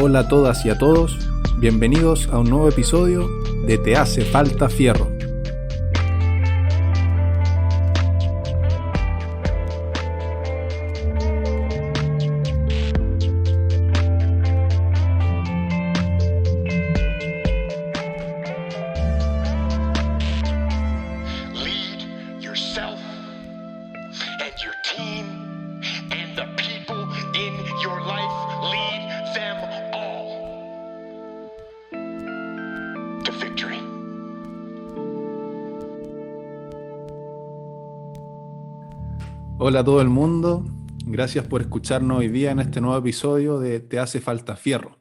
Hola a todas y a todos, bienvenidos a un nuevo episodio de Te hace falta fierro. Lead yourself and your team and the people in your life. Lead them all to victory. Hola a todo el mundo, gracias por escucharnos hoy día en este nuevo episodio de Te hace falta fierro.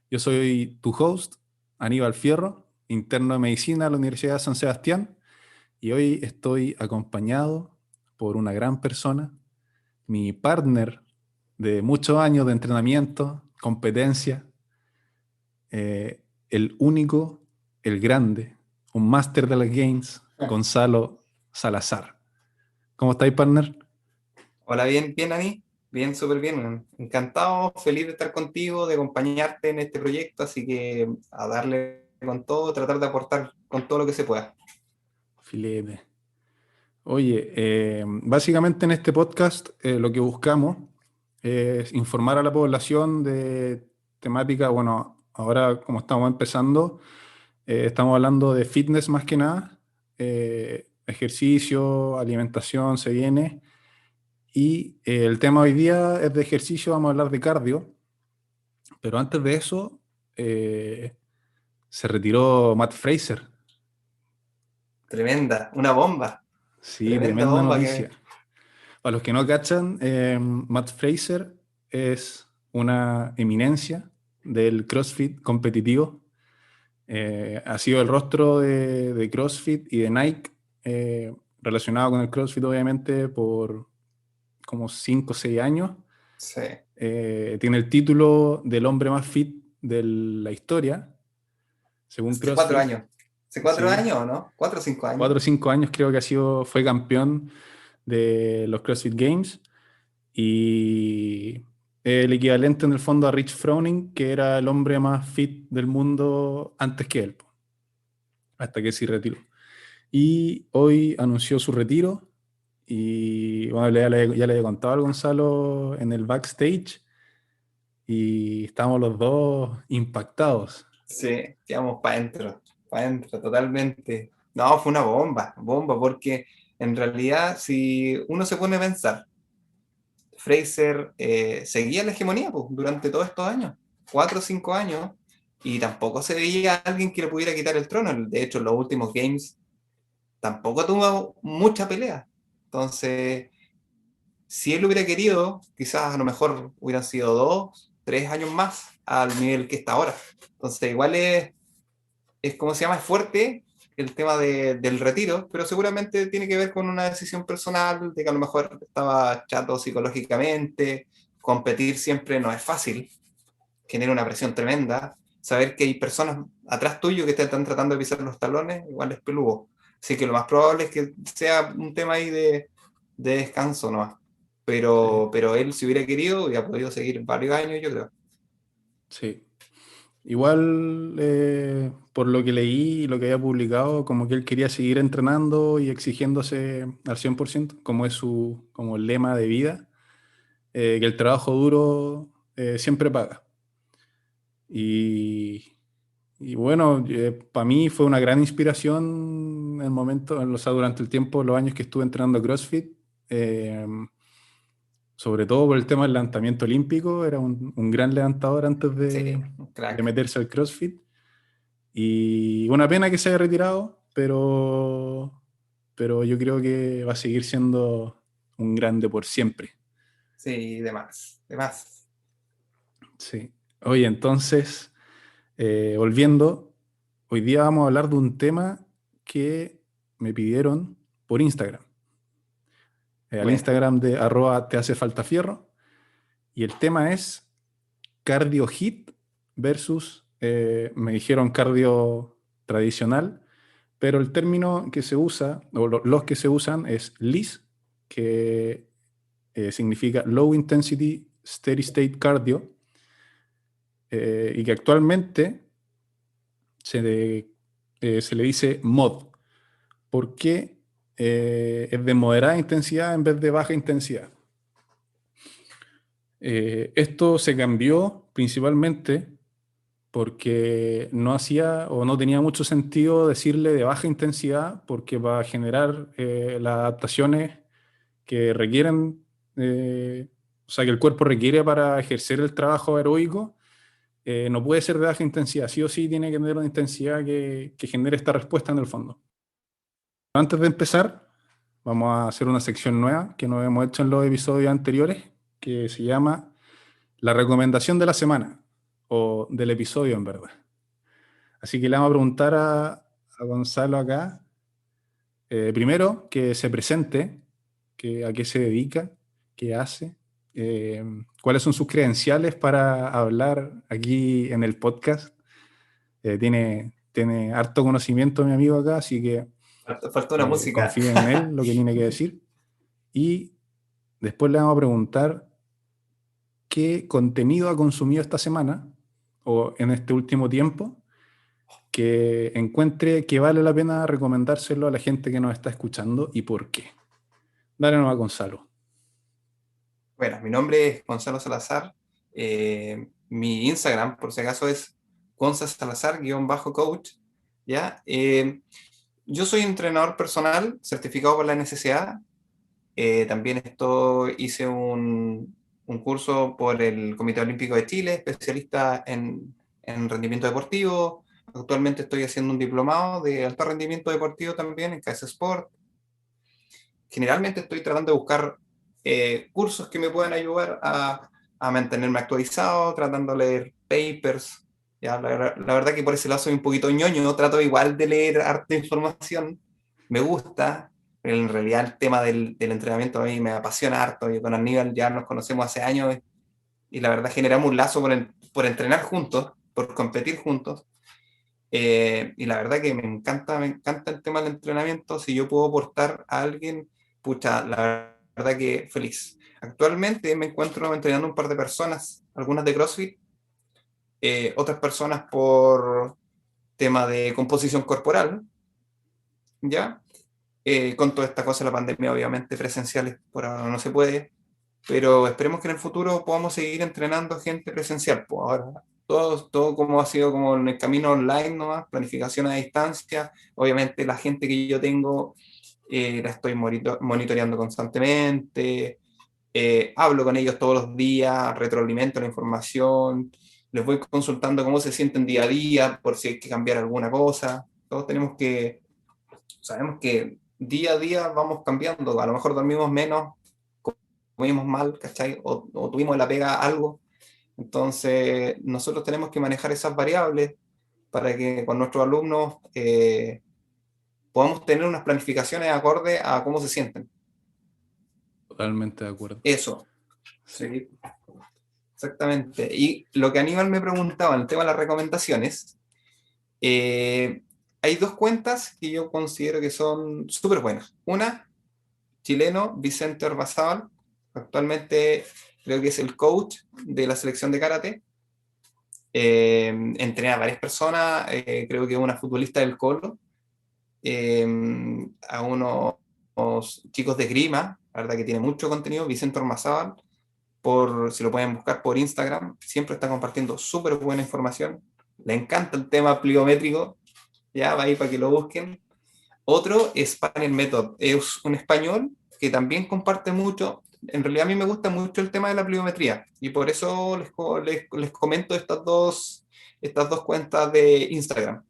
Yo soy tu host, Aníbal Fierro, interno de medicina de la Universidad de San Sebastián, y hoy estoy acompañado por una gran persona, mi partner de muchos años de entrenamiento, competencia, el único, el grande, un máster de las games, Gonzalo Salazar. ¿Cómo estáis, partner? Hola, bien, bien, Ani. Bien, súper bien. Encantado, feliz de estar contigo, de acompañarte en este proyecto, así que a darle con todo, tratar de aportar con todo lo que se pueda. Filete. Oye, básicamente en este podcast lo que buscamos es informar a la población de temática, bueno, ahora como estamos empezando, estamos hablando de fitness más que nada, ejercicio, alimentación se viene, y el tema hoy día es de ejercicio, vamos a hablar de cardio, pero antes de eso se retiró Matt Fraser. Tremenda, una bomba, Sí, tremenda tremenda bomba noticia. Para los que no cachan, Matt Fraser es una eminencia del CrossFit competitivo. Ha sido el rostro de CrossFit y de Nike, relacionado con el CrossFit obviamente por como 5 o 6 años. Sí. Tiene el título del hombre más fit de la historia, según Hace 4 CrossFit. años. ¿Hace 4 Sí, años o no? 4 o 5 años. 4 o 5 años creo que fue campeón de los CrossFit Games. Y el equivalente en el fondo a Rich Froning, que era el hombre más fit del mundo antes que él, hasta que se retiró. Y hoy anunció su retiro. Y bueno, ya le he contado al Gonzalo en el backstage. Y estamos los dos impactados. Sí, quedamos para adentro, totalmente. No, fue una bomba, bomba, porque en realidad, si uno se pone a pensar, Fraser seguía la hegemonía pues, durante todos estos años, 4 o 5 años, y tampoco se veía alguien que le pudiera quitar el trono. De hecho, en los últimos games tampoco tuvo mucha pelea. Entonces, si él hubiera querido, quizás a lo mejor hubieran sido 2, 3 años más al nivel que está ahora. Entonces, igual es como se llama, es fuerte el tema del retiro, pero seguramente tiene que ver con una decisión personal, de que a lo mejor estaba chato psicológicamente, competir siempre no es fácil, genera una presión tremenda, saber que hay personas atrás tuyo que te están tratando de pisar los talones, igual es peludo. Así que lo más probable es que sea un tema ahí de descanso nomás. Sí, Pero él, si hubiera querido, hubiera podido seguir varios años, yo creo. sí. Igual, por lo que leí y lo que había publicado, como que él quería seguir entrenando y exigiéndose al 100%, como es su como lema de vida, que el trabajo duro siempre paga. Y, y bueno, para mí fue una gran inspiración en el momento, o sea, durante el tiempo, los años que estuve entrenando CrossFit, eh, sobre todo por el tema del levantamiento olímpico, era un gran levantador antes Sí, un de crack. meterse al CrossFit. Y una pena que se haya retirado, pero yo creo que va a seguir siendo un grande por siempre. Sí, de más, de más. Sí. Oye, entonces, volviendo, hoy día vamos a hablar de un tema que me pidieron por Instagram, al Bueno, Instagram de @tehacefaltafierro, y el tema es cardio hit versus, me dijeron cardio tradicional, pero el término que se usa, o los que se usan, es LISS, que significa Low Intensity Steady State Cardio, y que actualmente se le dice mod, porque es de moderada intensidad en vez de baja intensidad. Esto se cambió principalmente porque no hacía o no tenía mucho sentido decirle de baja intensidad, porque para generar las adaptaciones que requieren, o sea, que el cuerpo requiere para ejercer el trabajo aeróbico, no puede ser de baja intensidad, sí o sí tiene que tener una intensidad que genere esta respuesta en el fondo. Antes de empezar, vamos a hacer una sección nueva que no hemos hecho en los episodios anteriores, que se llama la recomendación de la semana, o del episodio en verdad. Así que le vamos a preguntar a Gonzalo acá, primero, que se presente, que, a qué se dedica, qué hace, cuáles son sus credenciales para hablar aquí en el podcast. Tiene harto conocimiento mi amigo acá, así que Faltó una música. confíen en él, lo que tiene que decir. Y después le vamos a preguntar qué contenido ha consumido esta semana o en este último tiempo que encuentre que vale la pena recomendárselo a la gente que nos está escuchando y por qué. Dale nomás, Gonzalo. Bueno, mi nombre es Gonzalo Salazar. Mi Instagram, por si acaso, es gonzasalazar-coach. ¿Ya? Yo soy entrenador personal certificado por la NSCA. También hice un curso por el Comité Olímpico de Chile, especialista en rendimiento deportivo. Actualmente estoy haciendo un diplomado de alto rendimiento deportivo también en KS Sport. Generalmente estoy tratando de buscar cursos que me puedan ayudar a mantenerme actualizado, tratando de leer papers. Ya, la verdad que por ese lado soy un poquito ñoño, trato igual de leer harta información, me gusta, pero en realidad el tema del entrenamiento a mí me apasiona harto. Yo con Aníbal ya nos conocemos hace años y la verdad generamos un lazo por entrenar juntos, por competir juntos. Y la verdad que me encanta el tema del entrenamiento. Si yo puedo aportar a alguien, pucha, la verdad que feliz. Actualmente me encuentro entrenando un par de personas, algunas de CrossFit, otras personas por tema de composición corporal, ¿ya? Con toda esta cosa de la pandemia, obviamente presenciales por ahora no se puede, pero esperemos que en el futuro podamos seguir entrenando gente presencial. Pues ahora todo como ha sido como en el camino online nomás, planificación a distancia. Obviamente la gente que yo tengo la estoy monitoreando constantemente, hablo con ellos todos los días, retroalimento la información, les voy consultando cómo se sienten día a día, por si hay que cambiar alguna cosa. Todos sabemos que día a día vamos cambiando, a lo mejor dormimos menos, comimos mal, ¿cachai? O tuvimos en la pega algo. Entonces, nosotros tenemos que manejar esas variables para que con nuestros alumnos podamos tener unas planificaciones acorde a cómo se sienten. Totalmente de acuerdo. Eso, sí, exactamente. Y lo que Aníbal me preguntaba en el tema de las recomendaciones, hay dos cuentas que yo considero que son súper buenas. Una, chileno Vicente Ormazábal, actualmente creo que es el coach de la selección de karate. Entrena a varias personas, creo que una futbolista del Colo, a unos chicos de esgrima, la verdad que tiene mucho contenido, Vicente Ormazábal, si lo pueden buscar por Instagram, siempre está compartiendo súper buena información, le encanta el tema pliométrico, ya va ahí para que lo busquen. Otro es Panel Method, es un español que también comparte mucho. En realidad a mí me gusta mucho el tema de la pliometría y por eso les comento estas dos cuentas de Instagram.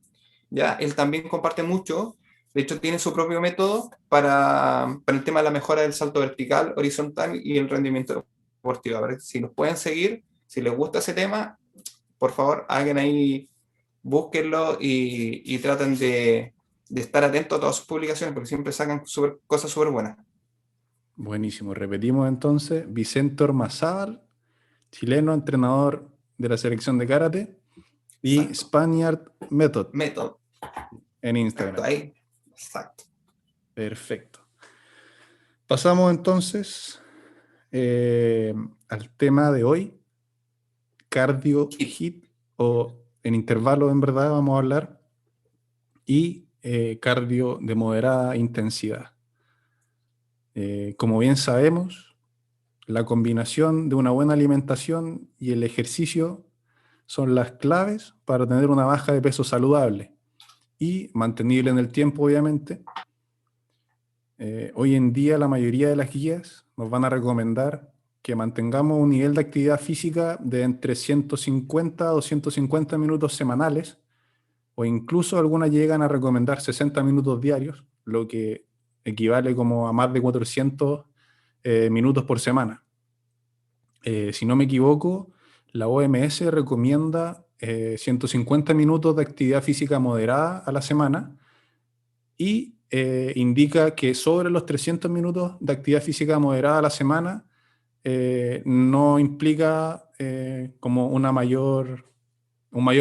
¿Ya? Él también comparte mucho, de hecho tiene su propio método para el tema de la mejora del salto vertical, horizontal y el rendimiento deportivo. A ver si los pueden seguir, si les gusta ese tema, por favor hagan ahí, búsquenlo y traten de estar atentos a todas sus publicaciones porque siempre sacan cosas súper buenas. Buenísimo. Repetimos entonces, Vicente Ormazábal, chileno, entrenador de la selección de karate, y Exacto. Spaniard Method Método. en Exacto, Instagram. ahí. Exacto. Perfecto. Pasamos entonces al tema de hoy, Cardio Hit. HIIT o en intervalos en verdad vamos a hablar, y cardio de moderada intensidad. Como bien sabemos, la combinación de una buena alimentación y el ejercicio son las claves para tener una baja de peso saludable y mantenible en el tiempo, obviamente. Hoy en día la mayoría de las guías nos van a recomendar que mantengamos un nivel de actividad física de entre 150 a 250 minutos semanales, o incluso algunas llegan a recomendar 60 minutos diarios, lo que equivale como a más de 400 minutos por semana. Si no me equivoco, la OMS recomienda 150 minutos de actividad física moderada a la semana y indica que sobre los 300 minutos de actividad física moderada a la semana no implica como un mayor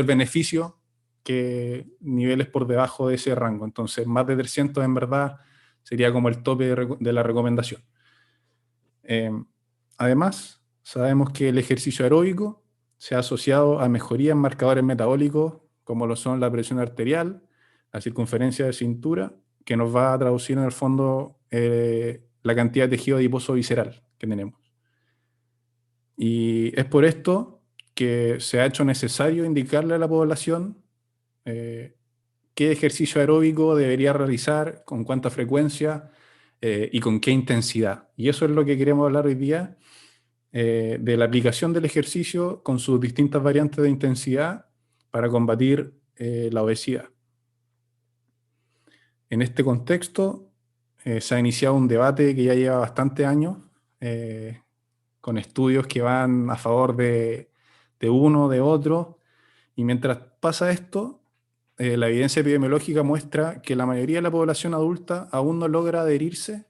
beneficio que niveles por debajo de ese rango. Entonces, más de 300 en verdad sería como el tope de la recomendación. Además, sabemos que el ejercicio aeróbico se ha asociado a mejoría en marcadores metabólicos, como lo son la presión arterial, la circunferencia de cintura, que nos va a traducir en el fondo la cantidad de tejido adiposo visceral que tenemos. Y es por esto que se ha hecho necesario indicarle a la población qué ejercicio aeróbico debería realizar, con cuánta frecuencia y con qué intensidad. Y eso es lo que queremos hablar hoy día, de la aplicación del ejercicio con sus distintas variantes de intensidad para combatir la obesidad. En este contexto se ha iniciado un debate que ya lleva bastantes años, con estudios que van a favor de uno, de otro, y mientras pasa esto, la evidencia epidemiológica muestra que la mayoría de la población adulta aún no logra adherirse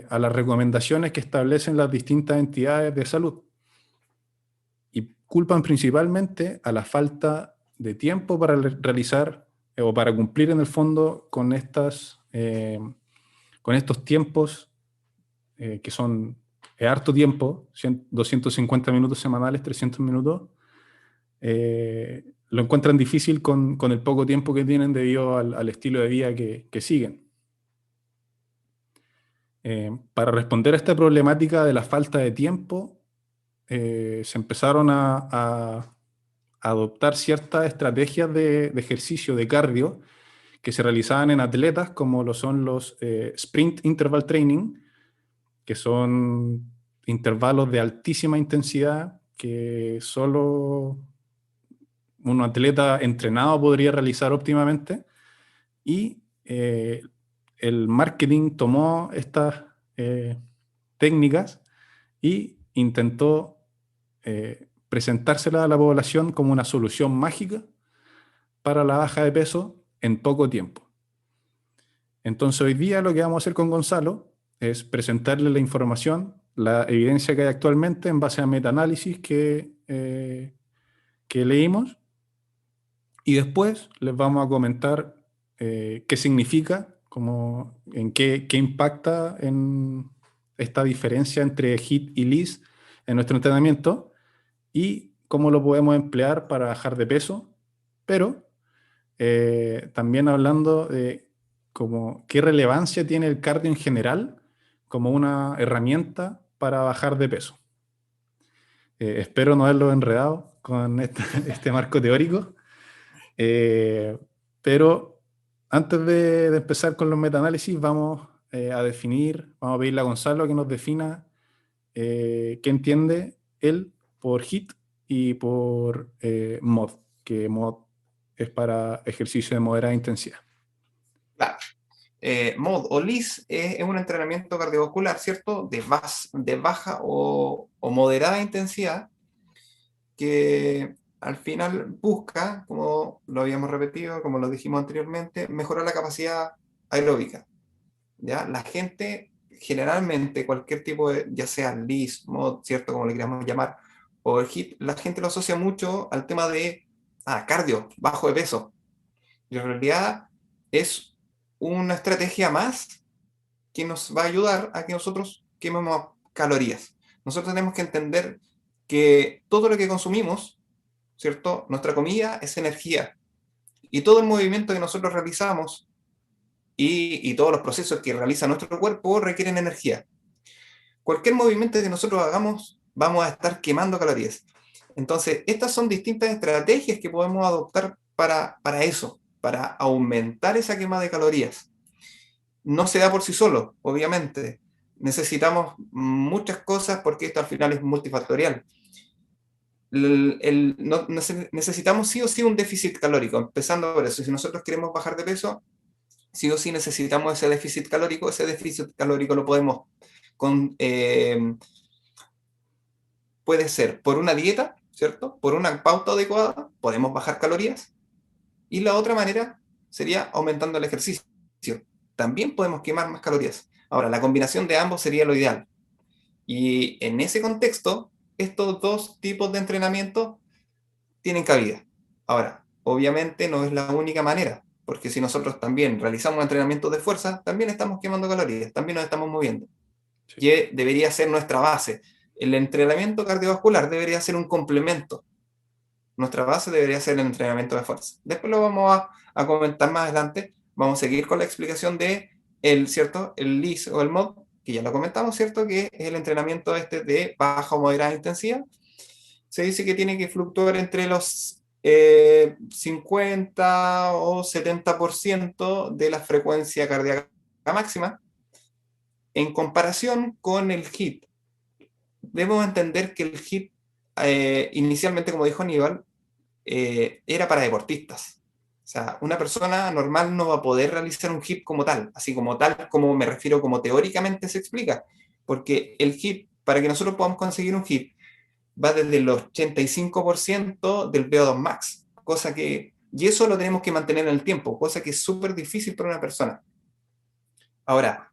a las recomendaciones que establecen las distintas entidades de salud, y culpan principalmente a la falta de tiempo para realizar o para cumplir en el fondo con estos tiempos que son harto tiempo, 250 minutos semanales, 300 minutos. Lo encuentran difícil con el poco tiempo que tienen debido al estilo de vida que siguen. Para responder a esta problemática de la falta de tiempo, se empezaron a adoptar ciertas estrategias de ejercicio, de cardio, que se realizaban en atletas, como lo son los sprint interval training, que son intervalos de altísima intensidad que solo un atleta entrenado podría realizar óptimamente. Y el marketing tomó estas técnicas y intentó presentárselas a la población como una solución mágica para la baja de peso en poco tiempo. Entonces hoy día lo que vamos a hacer con Gonzalo es presentarle la información, la evidencia que hay actualmente en base a metaanálisis que leímos, y después les vamos a comentar qué significa, en qué impacta en esta diferencia entre HIIT y LISS en nuestro entrenamiento y cómo lo podemos emplear para bajar de peso, pero también hablando de qué relevancia tiene el cardio en general como una herramienta para bajar de peso. Espero no haberlo enredado con este marco teórico, pero antes de empezar con los metaanálisis vamos vamos a pedirle a Gonzalo que nos defina qué entiende él por HIIT y por MOD, que MOD es para ejercicio de moderada intensidad. Claro. MOD o LISS es un entrenamiento cardiovascular, ¿cierto? De baja o moderada intensidad, que al final busca, como lo habíamos repetido, como lo dijimos anteriormente, mejorar la capacidad aeróbica. ¿Ya? La gente, generalmente, cualquier tipo de, ya sea LISS, MOD, ¿cierto? Como le queramos llamar, o el HIIT, la gente lo asocia mucho al tema de cardio, bajo de peso. Y en realidad es una estrategia más que nos va a ayudar a que nosotros quememos calorías. Nosotros tenemos que entender que todo lo que consumimos ¿cierto? Nuestra comida es energía. Y todo el movimiento que nosotros realizamos y todos los procesos que realiza nuestro cuerpo requieren energía. Cualquier movimiento que nosotros hagamos, vamos a estar quemando calorías. Entonces, estas son distintas estrategias que podemos adoptar para eso, para aumentar esa quema de calorías. No se da por sí solo, obviamente. Necesitamos muchas cosas porque esto al final es multifactorial. Necesitamos sí o sí un déficit calórico, empezando por eso. Si nosotros queremos bajar de peso, sí o sí necesitamos ese déficit calórico. Ese déficit calórico lo podemos con, puede ser por una dieta, ¿cierto? Por una pauta adecuada, podemos bajar calorías. Y la otra manera sería aumentando el ejercicio. También podemos quemar más calorías. Ahora, la combinación de ambos sería lo ideal. Y en ese contexto, estos dos tipos de entrenamiento tienen cabida. Ahora, obviamente no es la única manera, porque si nosotros también realizamos entrenamientos de fuerza, también estamos quemando calorías, también nos estamos moviendo. Sí. Que debería ser nuestra base. El entrenamiento cardiovascular debería ser un complemento. Nuestra base debería ser el entrenamiento de fuerza. Después lo vamos a comentar más adelante. Vamos a seguir con la explicación de ¿cierto? El LIS o el MOD, que ya lo comentamos, ¿cierto? Que es el entrenamiento de baja o moderada intensidad. Se dice que tiene que fluctuar entre los 50 o 70% de la frecuencia cardíaca máxima en comparación con el HIIT. Debemos entender que el HIIT, inicialmente, como dijo Aníbal, era para deportistas. O sea, una persona normal no va a poder realizar un HIIT como tal, así como tal, como me refiero, como teóricamente se explica, porque el HIIT, para que nosotros podamos conseguir un HIIT, va desde el 85% del VO2 max, cosa que, y eso lo tenemos que mantener en el tiempo, cosa que es súper difícil para una persona. Ahora,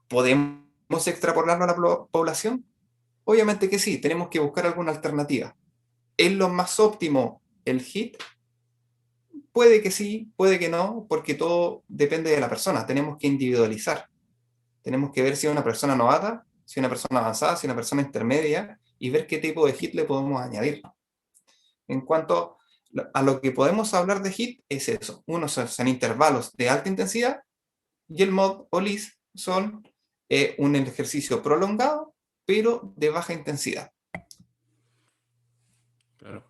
¿podemos extrapolarlo a la población? Obviamente que sí, tenemos que buscar alguna alternativa. ¿Es lo más óptimo el HIIT? Puede que sí, puede que no, porque todo depende de la persona. Tenemos que individualizar. Tenemos que ver si es una persona novata, si es una persona avanzada, si es una persona intermedia, y ver qué tipo de HIIT le podemos añadir. En cuanto a lo que podemos hablar de HIIT, es eso. Unos son intervalos de alta intensidad y el MOD o LIS son un ejercicio prolongado, pero de baja intensidad. Claro.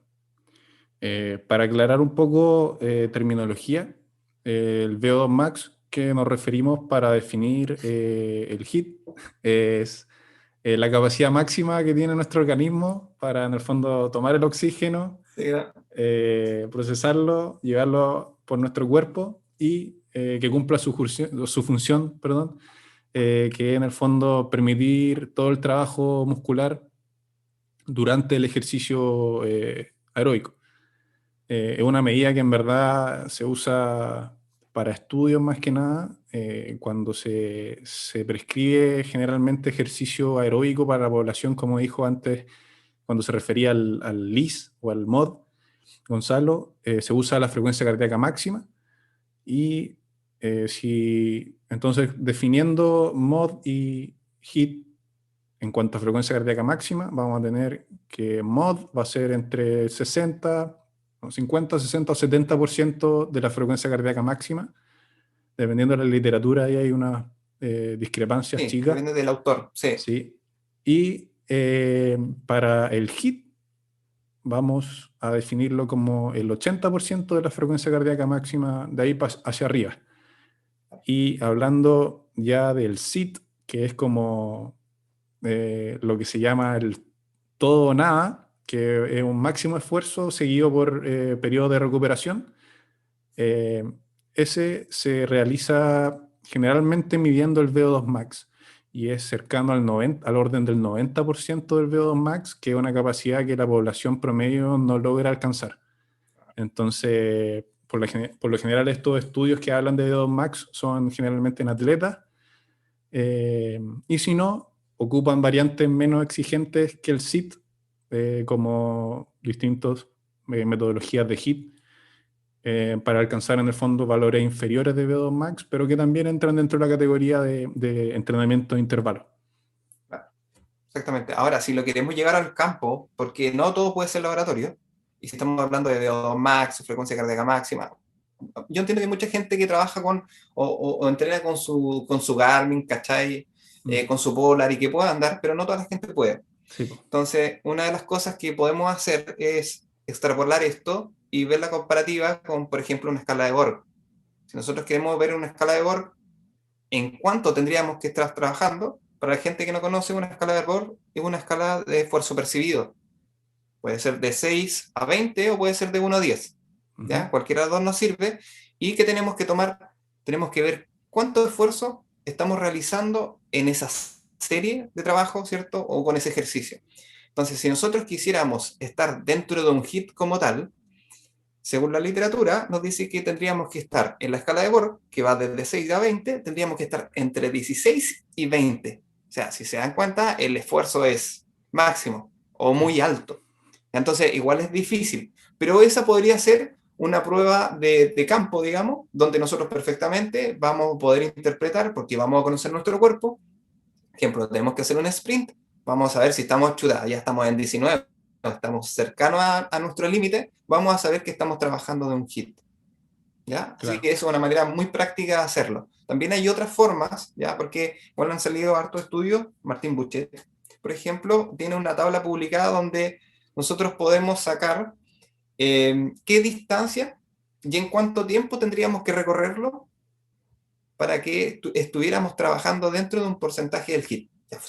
Para aclarar un poco terminología, el VO2 max que nos referimos para definir el HIIT es la capacidad máxima que tiene nuestro organismo para, en el fondo, tomar el oxígeno, ¿Sí? procesarlo, llevarlo por nuestro cuerpo y que cumpla su función, perdón, que en el fondo permitir todo el trabajo muscular durante el ejercicio aeróbico. Es una medida que en verdad se usa para estudios más que nada, cuando se prescribe generalmente ejercicio aeróbico para la población, como dijo antes, cuando se refería al LIS o al MOD, Gonzalo, se usa la frecuencia cardíaca máxima y entonces definiendo MOD y HIIT en cuanto a frecuencia cardíaca máxima, vamos a tener que MOD va a ser entre 60, 50, 60 o 70% de la frecuencia cardíaca máxima. Dependiendo de la literatura, ahí hay unas discrepancias Sí, chicas. depende del autor. Sí. Sí. Y para el HIIT vamos a definirlo como el 80% de la frecuencia cardíaca máxima de ahí hacia arriba. Y hablando ya del SIT, que es como lo que se llama el todo o nada, que es un máximo esfuerzo seguido por periodo de recuperación. Ese se realiza generalmente midiendo el VO2 max y es cercano al orden del 90% del VO2 max, que es una capacidad que la población promedio no logra alcanzar. Entonces, por lo general, estos estudios que hablan de VO2 max son generalmente en atletas, y si no, ocupan variantes menos exigentes que el SIT, como distintas metodologías de HIIT, para alcanzar en el fondo valores inferiores de VO2 max, pero que también entran dentro de la categoría de entrenamiento de intervalo. Exactamente. Ahora, si lo queremos llegar al campo, porque no todo puede ser laboratorio, y si estamos hablando de VO2 max, frecuencia cardíaca máxima, yo entiendo que hay mucha gente que trabaja o entrena con su Garmin, ¿cachai? Con su Polar y que pueda andar, pero no toda la gente puede. Sí, po. Entonces, una de las cosas que podemos hacer es extrapolar esto y ver la comparativa con, por ejemplo, una escala de Borg. Si nosotros queremos ver una escala de Borg, ¿en cuánto tendríamos que estar trabajando? Para la gente que no conoce, una escala de Borg es una escala de esfuerzo percibido. Puede ser de 6 a 20 o puede ser de 1 a 10. ¿Ya? Cualquiera de los dos nos sirve. ¿Y qué tenemos que tomar? Tenemos que ver cuánto esfuerzo estamos realizando en esa serie de trabajo, ¿cierto? O con ese ejercicio. Entonces, si nosotros quisiéramos estar dentro de un HIIT como tal, según la literatura, nos dice que tendríamos que estar en la escala de Borg, que va desde 6 a 20, tendríamos que estar entre 16 y 20. O sea, si se dan cuenta, el esfuerzo es máximo o muy alto. Entonces, igual es difícil, pero esa podría ser una prueba de campo, digamos, donde nosotros perfectamente vamos a poder interpretar, porque vamos a conocer nuestro cuerpo. Ejemplo, tenemos que hacer un sprint, vamos a ver si estamos chudados, ya estamos en 19, estamos cercanos a nuestro límite, vamos a saber que estamos trabajando de un hit. ¿Ya? Así Claro. que eso es una manera muy práctica de hacerlo. También hay otras formas, ¿ya? Porque bueno, han salido hartos estudios. Martín Buchet, por ejemplo, tiene una tabla publicada donde nosotros podemos sacar qué distancia y en cuánto tiempo tendríamos que recorrerlo para que estuviéramos trabajando dentro de un porcentaje del hit, ya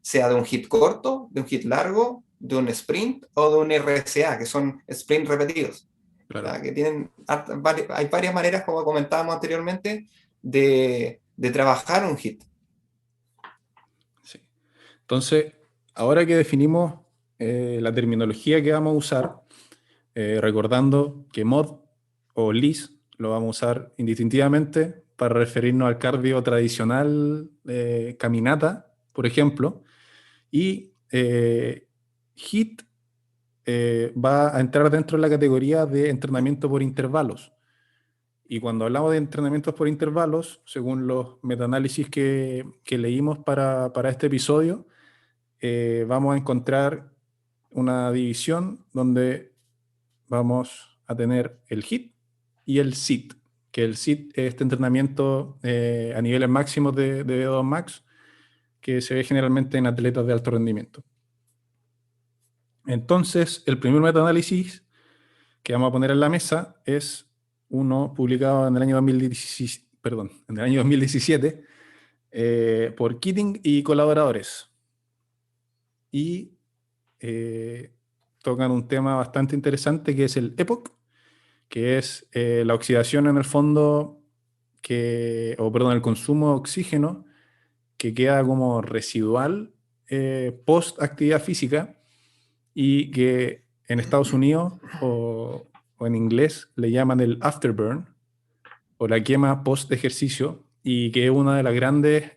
sea de un hit corto, de un hit largo, de un sprint o de un RSA, que son sprint repetidos. Claro. Que tienen, hay varias maneras, como comentábamos anteriormente, de trabajar un hit. Sí. Entonces, ahora que definimos la terminología que vamos a usar, recordando que MOD o LIS lo vamos a usar indistintivamente para referirnos al cardio tradicional, caminata, por ejemplo, y HIIT va a entrar dentro de la categoría de entrenamiento por intervalos. Y cuando hablamos de entrenamientos por intervalos, según los metaanálisis que leímos para este episodio, vamos a encontrar una división donde vamos a tener el HIIT y el SIT, que el SIT es este entrenamiento a niveles máximos de VO2 max que se ve generalmente en atletas de alto rendimiento. Entonces, el primer metaanálisis que vamos a poner en la mesa es uno publicado en el año 2017 por Keating y colaboradores. Y tocan un tema bastante interesante que es el EPOC, que es la oxidación en el fondo, el consumo de oxígeno que queda como residual post actividad física y que en Estados Unidos o en inglés le llaman el afterburn o la quema post ejercicio y que es una de las grandes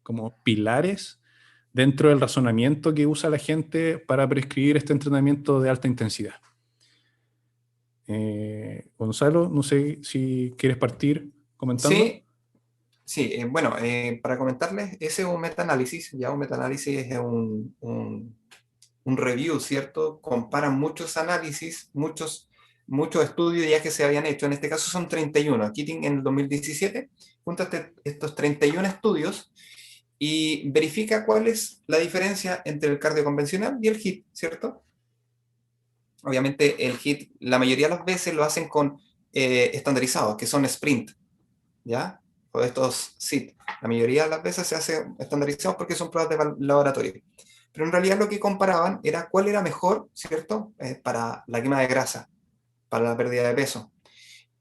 como pilares dentro del razonamiento que usa la gente para prescribir este entrenamiento de alta intensidad. Gonzalo, no sé si quieres partir comentando. Sí, sí, bueno, para comentarles, ese es un metaanálisis, ya un metaanálisis es un review, ¿cierto? Comparan muchos análisis, muchos estudios ya que se habían hecho, en este caso son 31, Keating en el 2017, junta estos 31 estudios y verifica cuál es la diferencia entre el cardio convencional y el HIIT, ¿cierto? Obviamente el HIIT la mayoría de las veces lo hacen con estandarizados, que son sprint, ¿ya? O estos SIT. La mayoría de las veces se hace estandarizados porque son pruebas de laboratorio. Pero en realidad lo que comparaban era cuál era mejor, ¿cierto? Para la quema de grasa, para la pérdida de peso.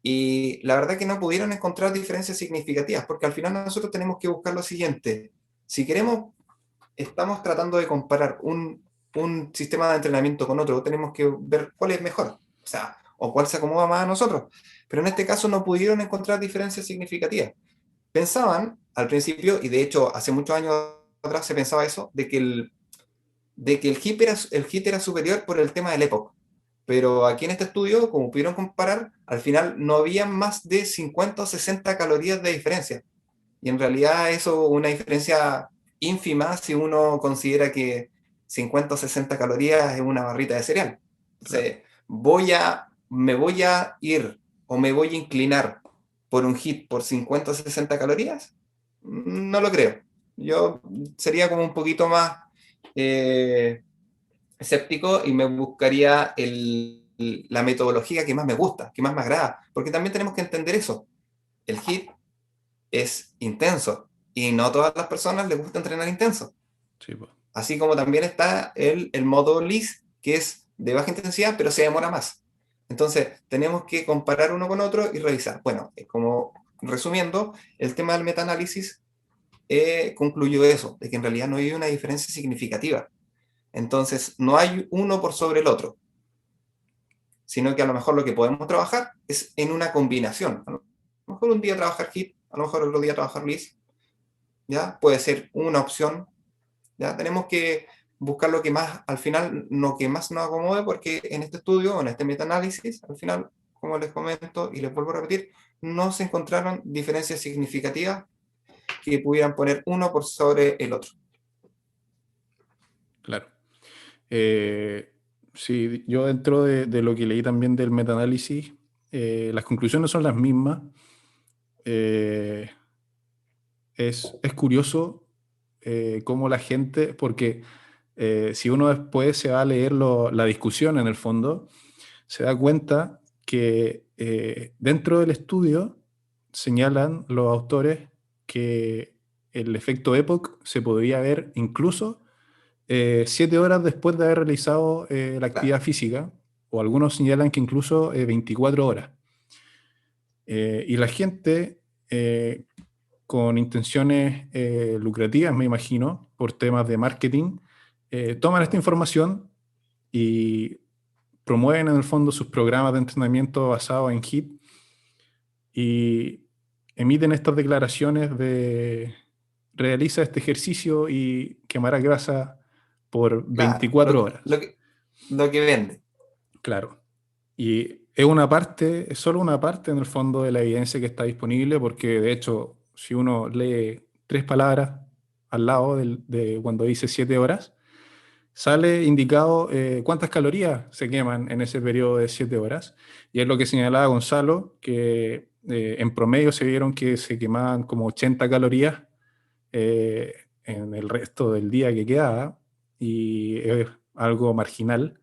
Y la verdad que no pudieron encontrar diferencias significativas, porque al final nosotros tenemos que buscar lo siguiente. Si queremos, estamos tratando de comparar un sistema de entrenamiento con otro, tenemos que ver cuál es mejor, o sea, o cuál se acomoda más a nosotros. Pero en este caso no pudieron encontrar diferencias significativas. Pensaban al principio, y de hecho hace muchos años atrás se pensaba eso, de que el HIIT era superior por el tema del EPOC. Pero aquí en este estudio, como pudieron comparar, al final no había más de 50 o 60 calorías de diferencia. Y en realidad eso es una diferencia ínfima si uno considera que 50 o 60 calorías es una barrita de cereal. Claro. Entonces, me voy a ir o me voy a inclinar por un hit por 50 o 60 calorías. No lo creo. Yo sería como un poquito más eh, escéptico y me buscaría la metodología que más me gusta, que más me agrada. Porque también tenemos que entender eso. El hit es intenso y no a todas las personas les gusta entrenar intenso. Sí, pues. Así como también está el modo LIS, que es de baja intensidad, pero se demora más. Entonces, tenemos que comparar uno con otro y revisar. Bueno, como resumiendo, el tema del metaanálisis concluyó eso, de que en realidad no hay una diferencia significativa. Entonces, no hay uno por sobre el otro, sino que a lo mejor lo que podemos trabajar es en una combinación. A lo mejor un día trabajar HIIT, a lo mejor otro día trabajar LIS, ¿ya? Puede ser una opción. ¿Ya? Tenemos que buscar lo que más, al final, lo que más nos acomode, porque en este estudio, en este metaanálisis, al final, como les comento y les vuelvo a repetir, no se encontraron diferencias significativas que pudieran poner uno por sobre el otro. Claro. Sí, yo dentro de lo que leí también del metaanálisis, las conclusiones son las mismas. Eh, es curioso cómo la gente, porque si uno después se va a leer la discusión en el fondo, se da cuenta que dentro del estudio señalan los autores que el efecto EPOC se podría ver incluso 7 horas después de haber realizado la Claro, actividad física, o algunos señalan que incluso 24 horas. Y la gente con intenciones lucrativas, me imagino, por temas de marketing, toman esta información y promueven en el fondo sus programas de entrenamiento basados en HIIT y emiten estas declaraciones de realiza este ejercicio y quemará grasa por claro, 24 horas. lo que vende. Claro. Y es una parte, es solo una parte en el fondo de la evidencia que está disponible, porque de hecho, si uno lee 3 palabras al lado de cuando dice 7 horas, sale indicado cuántas calorías se queman en ese periodo de 7 horas. Y es lo que señalaba Gonzalo, que en promedio se vieron que se quemaban como 80 calorías eh, en el resto del día que quedaba, y es algo marginal.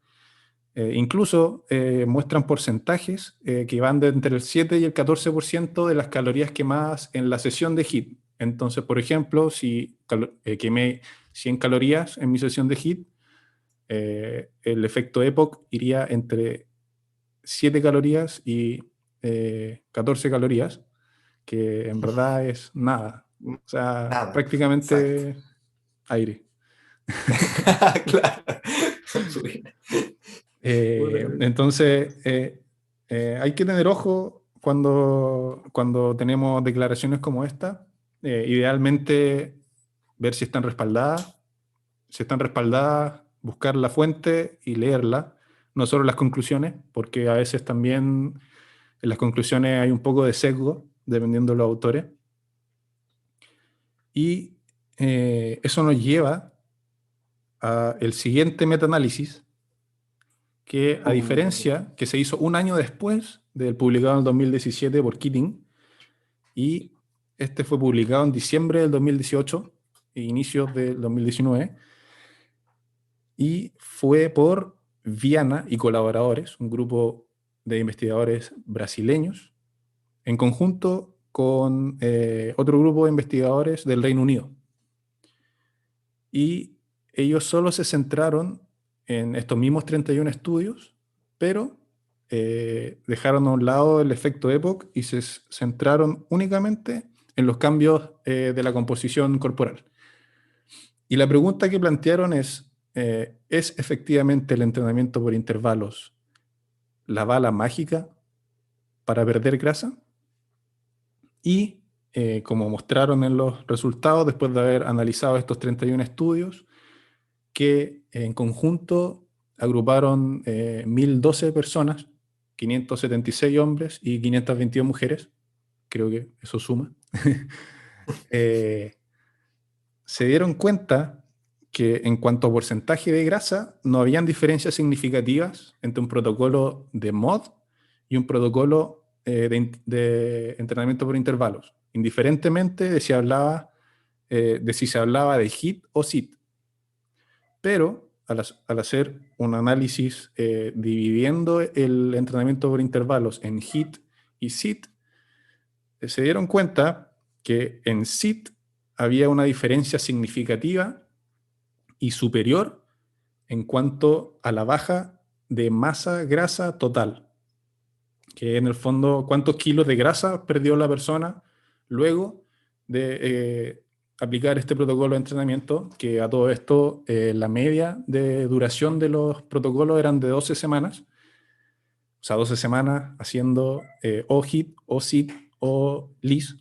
Incluso muestran porcentajes que van de entre el 7 y el 14% de las calorías quemadas en la sesión de HIIT. Entonces, por ejemplo, si quemé 100 calorías en mi sesión de HIIT, el efecto EPOC iría entre 7 calorías y 14 calorías, que en verdad es nada. O sea, Nada, exacto. prácticamente aire. Claro. Entonces, hay que tener ojo cuando tenemos declaraciones como esta. Idealmente, ver si están respaldadas. Si están respaldadas, buscar la fuente y leerla, no solo las conclusiones, porque a veces también en las conclusiones hay un poco de sesgo, dependiendo de los autores. Y eso nos lleva al siguiente metaanálisis, que a Uh, diferencia, que se hizo un año después del publicado en el 2017 por Keating, y este fue publicado en diciembre del 2018 e inicios del 2019, y fue por Viana y colaboradores, un grupo de investigadores brasileños, en conjunto con otro grupo de investigadores del Reino Unido. Y ellos solo se centraron en estos mismos 31 estudios, pero dejaron a un lado el efecto EPOC y se centraron únicamente en los cambios de la composición corporal. Y la pregunta que plantearon ¿es efectivamente el entrenamiento por intervalos la bala mágica para perder grasa? Y como mostraron en los resultados, después de haber analizado estos 31 estudios, que en conjunto agruparon 1.012 personas, 576 hombres y 522 mujeres, creo que eso suma, se dieron cuenta que en cuanto a porcentaje de grasa, no habían diferencias significativas entre un protocolo de MOD y un protocolo de entrenamiento por intervalos, indiferentemente de si se hablaba de HIIT o SIT. Pero al hacer un análisis dividiendo el entrenamiento por intervalos en HIIT y SIT, se dieron cuenta que en SIT había una diferencia significativa y superior en cuanto a la baja de masa grasa total, que en el fondo cuántos kilos de grasa perdió la persona luego de aplicar este protocolo de entrenamiento, que a todo esto la media de duración de los protocolos eran de 12 semanas, o sea, 12 semanas haciendo o HIIT, o SIT, o LIS,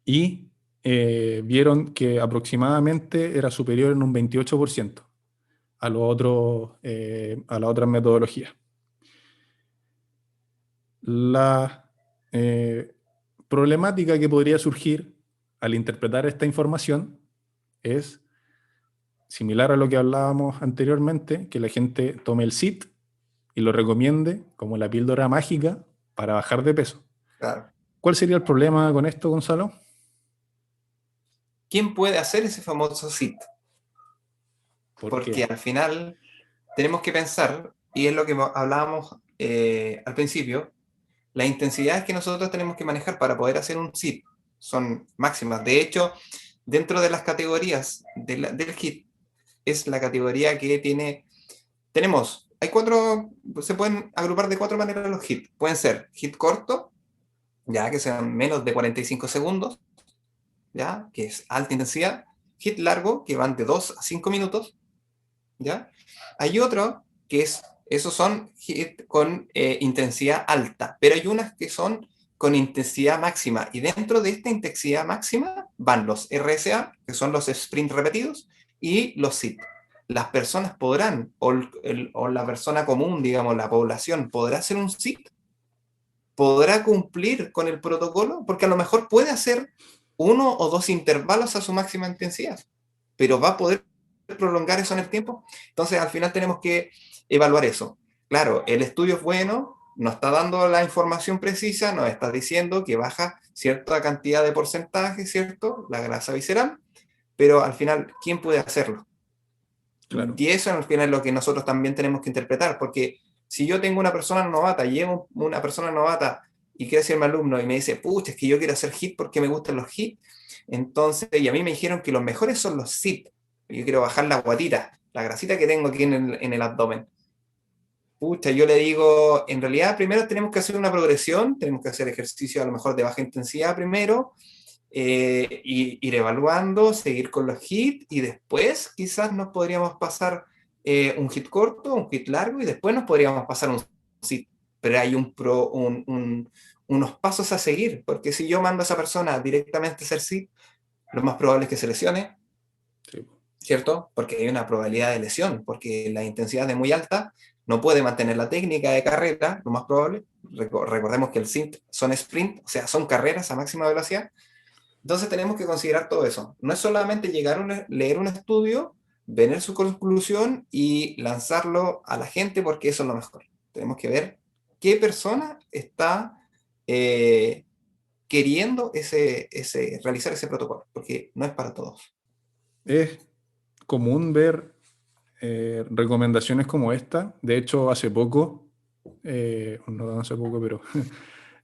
y vieron que aproximadamente era superior en un 28% a a las otras metodologías. La problemática que podría surgir al interpretar esta información es similar a lo que hablábamos anteriormente, que la gente tome el SIT y lo recomiende como la píldora mágica para bajar de peso. Claro. ¿Cuál sería el problema con esto, Gonzalo? ¿Quién puede hacer ese famoso SIT? ¿Por Porque qué? al final tenemos que pensar, y es lo que hablábamos al principio, las intensidades que nosotros tenemos que manejar para poder hacer un SIT son máximas. De hecho, dentro de las categorías del HIIT, es la categoría que hay cuatro, se pueden agrupar de cuatro maneras los HIIT. Pueden ser HIIT corto, ya que sean menos de 45 segundos, ya que es alta intensidad. HIIT largo, que van de 2 a 5 minutos, ¿ya? Hay otro que esos son HIIT con intensidad alta, pero hay unas que son con intensidad máxima, y dentro de esta intensidad máxima van los RSA, que son los sprint repetidos, y los SIT. Las personas podrán, o la persona común, digamos, la población, podrá hacer un SIT, podrá cumplir con el protocolo, porque a lo mejor puede hacer 1 o 2 intervalos a su máxima intensidad, pero va a poder prolongar eso en el tiempo. Entonces, al final tenemos que evaluar eso. Claro, el estudio es bueno, nos está dando la información precisa, nos está diciendo que baja cierta cantidad de porcentaje, ¿cierto? La grasa visceral, pero al final, ¿quién puede hacerlo? Claro. Y eso al final es lo que nosotros también tenemos que interpretar, porque si yo tengo una persona novata, llevo una persona novata y quiere ser mi alumno y me dice, pucha, es que yo quiero hacer HIIT porque me gustan los HIIT, entonces, y a mí me dijeron que los mejores son los SIT, yo quiero bajar la guatita, la grasita que tengo aquí en el abdomen. Pucha, yo le digo, en realidad primero tenemos que hacer una progresión, tenemos que hacer ejercicio a lo mejor de baja intensidad primero, y ir evaluando, seguir con los HIIT, y después quizás nos podríamos pasar un HIIT corto, un HIIT largo, y después nos podríamos pasar un SIT. Pero hay unos pasos a seguir, porque si yo mando a esa persona directamente a hacer SIT, lo más probable es que se lesione, Sí. ¿cierto? Porque hay una probabilidad de lesión, porque la intensidad es muy alta, no puede mantener la técnica de carrera, lo más probable. Recordemos que el SIT son sprint, o sea, son carreras a máxima velocidad. Entonces tenemos que considerar todo eso. No es solamente llegar a leer un estudio, ver su conclusión y lanzarlo a la gente, porque eso es lo mejor. Tenemos que ver qué persona está queriendo realizar ese protocolo, porque no es para todos. Es común ver recomendaciones como esta. De hecho, hace poco, no hace poco, pero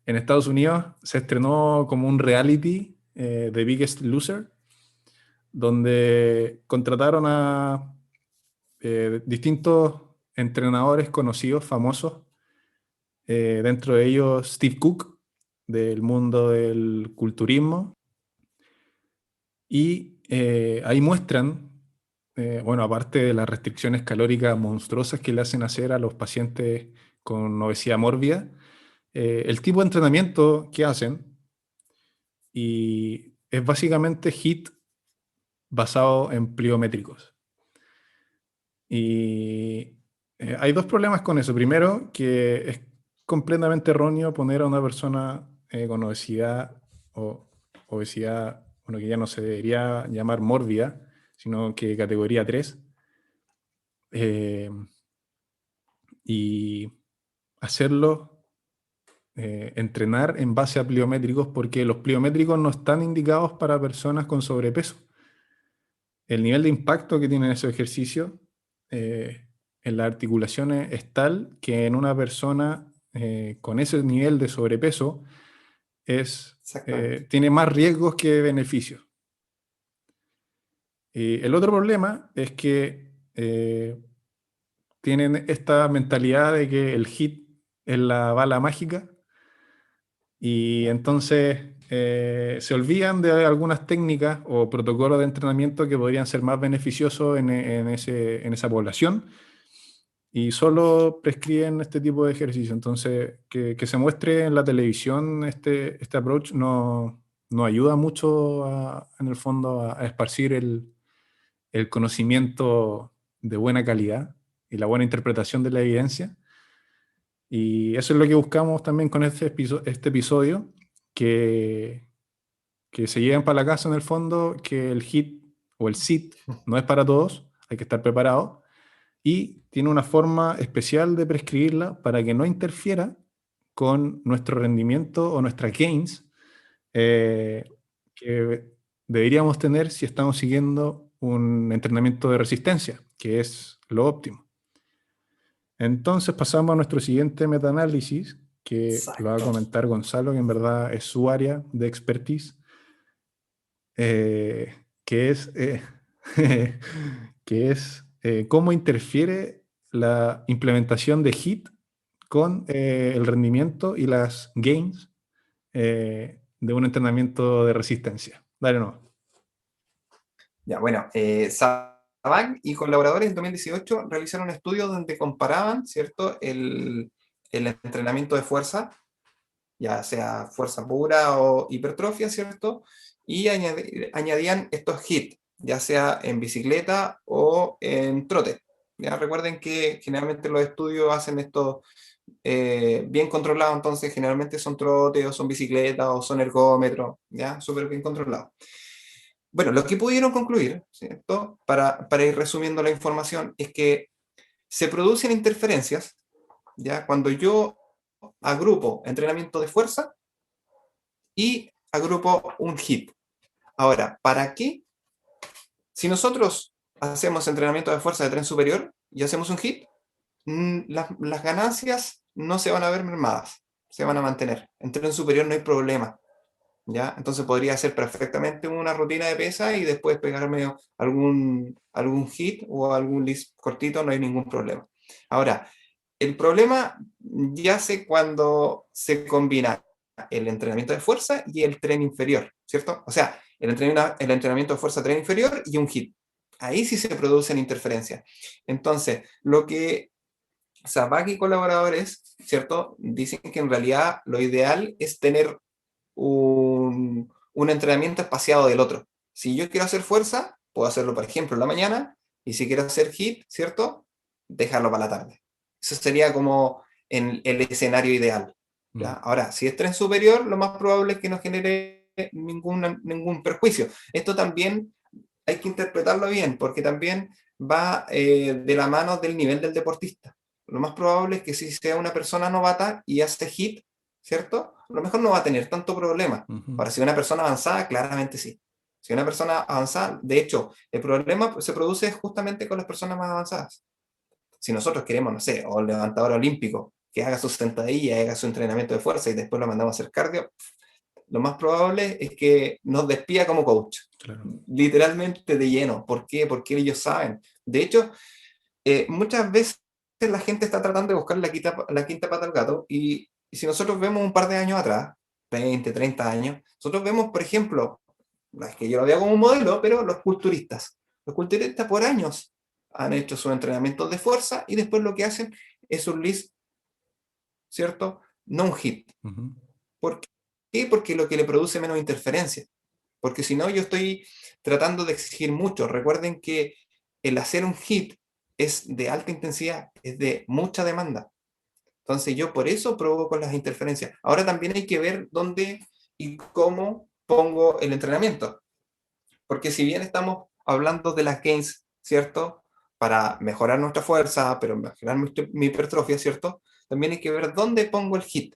en Estados Unidos se estrenó como un reality, The Biggest Loser, donde contrataron a distintos entrenadores conocidos, famosos, dentro de ellos Steve Cook, del mundo del culturismo, y ahí muestran, bueno, aparte de las restricciones calóricas monstruosas que le hacen hacer a los pacientes con obesidad mórbida, el tipo de entrenamiento que hacen, y es básicamente HIIT basado en pliométricos. Y hay dos problemas con eso. Primero, que es completamente erróneo poner a una persona con obesidad, o obesidad, bueno, que ya no se debería llamar mórbida, sino que categoría 3. Y hacerlo, entrenar en base a pliométricos, porque los pliométricos no están indicados para personas con sobrepeso. El nivel de impacto que tienen esos ejercicios en las articulaciones es tal que en una persona con ese nivel de sobrepeso Exactamente. tiene más riesgos que beneficios. El otro problema es que tienen esta mentalidad de que el HIIT es la bala mágica y entonces se olvidan de algunas técnicas o protocolos de entrenamiento que podrían ser más beneficiosos en esa población y solo prescriben este tipo de ejercicio. Entonces, que se muestre en la televisión este approach no ayuda mucho en el fondo a esparcir el conocimiento de buena calidad y la buena interpretación de la evidencia. Y eso es lo que buscamos también con este episodio, que se lleven para la casa en el fondo, que el HIIT o el SIT no es para todos, hay que estar preparado, y tiene una forma especial de prescribirla para que no interfiera con nuestro rendimiento o nuestras gains que deberíamos tener si estamos siguiendo un entrenamiento de resistencia, que es lo óptimo. Entonces pasamos a nuestro siguiente metaanálisis, que lo va a Exacto. comentar Gonzalo, que en verdad es su área de expertise, que es, que es cómo interfiere la implementación de HIIT con el rendimiento y las gains de un entrenamiento de resistencia. Dale, no. Ya, bueno, Saban y colaboradores en 2018 realizaron un estudio donde comparaban, ¿cierto?, el entrenamiento de fuerza, ya sea fuerza pura o hipertrofia, ¿cierto? Y añadían estos HIIT, ya sea en bicicleta o en trote. Ya recuerden que generalmente los estudios hacen esto bien controlado, entonces generalmente son trote o son bicicletas o son ergómetros, ya, súper bien controlados. Bueno, lo que pudieron concluir, ¿cierto? Para ir resumiendo la información, es que se producen interferencias, ¿ya? Cuando yo agrupo entrenamiento de fuerza y agrupo un HIIT. Ahora, ¿para qué? Si nosotros hacemos entrenamiento de fuerza de tren superior y hacemos un HIIT, las ganancias no se van a ver mermadas, se van a mantener. En tren superior no hay problema. ¿Ya? Entonces podría hacer perfectamente una rutina de pesa y después pegarme algún hit o algún list cortito, no hay ningún problema. Ahora, el problema yace cuando se combina el entrenamiento de fuerza y el tren inferior, ¿cierto? O sea, el entrenamiento de fuerza tren inferior y un hit. Ahí sí se producen interferencias. Entonces, lo que Sabag y colaboradores, ¿cierto? Dicen que en realidad lo ideal es tener un entrenamiento espaciado del otro. Si yo quiero hacer fuerza, puedo hacerlo, por ejemplo, en la mañana, y si quiero hacer HIIT, ¿cierto? Dejarlo para la tarde. Eso sería como en el escenario ideal. ¿Ya? Ahora, si es tren superior, lo más probable es que no genere ningún perjuicio. Esto también hay que interpretarlo bien, porque también va de la mano del nivel del deportista. Lo más probable es que si sea una persona novata y hace HIIT, ¿cierto? A lo mejor no va a tener tanto problema. Ahora, si una persona avanzada, claramente sí. Si una persona avanzada, de hecho, el problema se produce justamente con las personas más avanzadas. Si nosotros queremos, no sé, o el levantador olímpico, que haga sus sentadillas, haga su entrenamiento de fuerza y después lo mandamos a hacer cardio, lo más probable es que nos despida como coach. Claro. Literalmente de lleno. ¿Por qué? Porque ellos saben. De hecho, muchas veces la gente está tratando de buscar la quinta pata al gato y si nosotros vemos un par de años atrás, 20, 30 años, nosotros vemos, por ejemplo, no es que yo lo vea como un modelo, pero los culturistas. Los culturistas por años han hecho sus entrenamientos de fuerza y después lo que hacen es un list, ¿cierto? No un hit. ¿Por qué? Porque lo que le produce menos interferencia. Porque si no, yo estoy tratando de exigir mucho. Recuerden que el hacer un hit es de alta intensidad, es de mucha demanda. Entonces yo por eso provoco las interferencias. Ahora también hay que ver dónde y cómo pongo el entrenamiento. Porque si bien estamos hablando de las gains, ¿cierto? Para mejorar nuestra fuerza, pero mejorar mi hipertrofia, ¿cierto? También hay que ver dónde pongo el hit.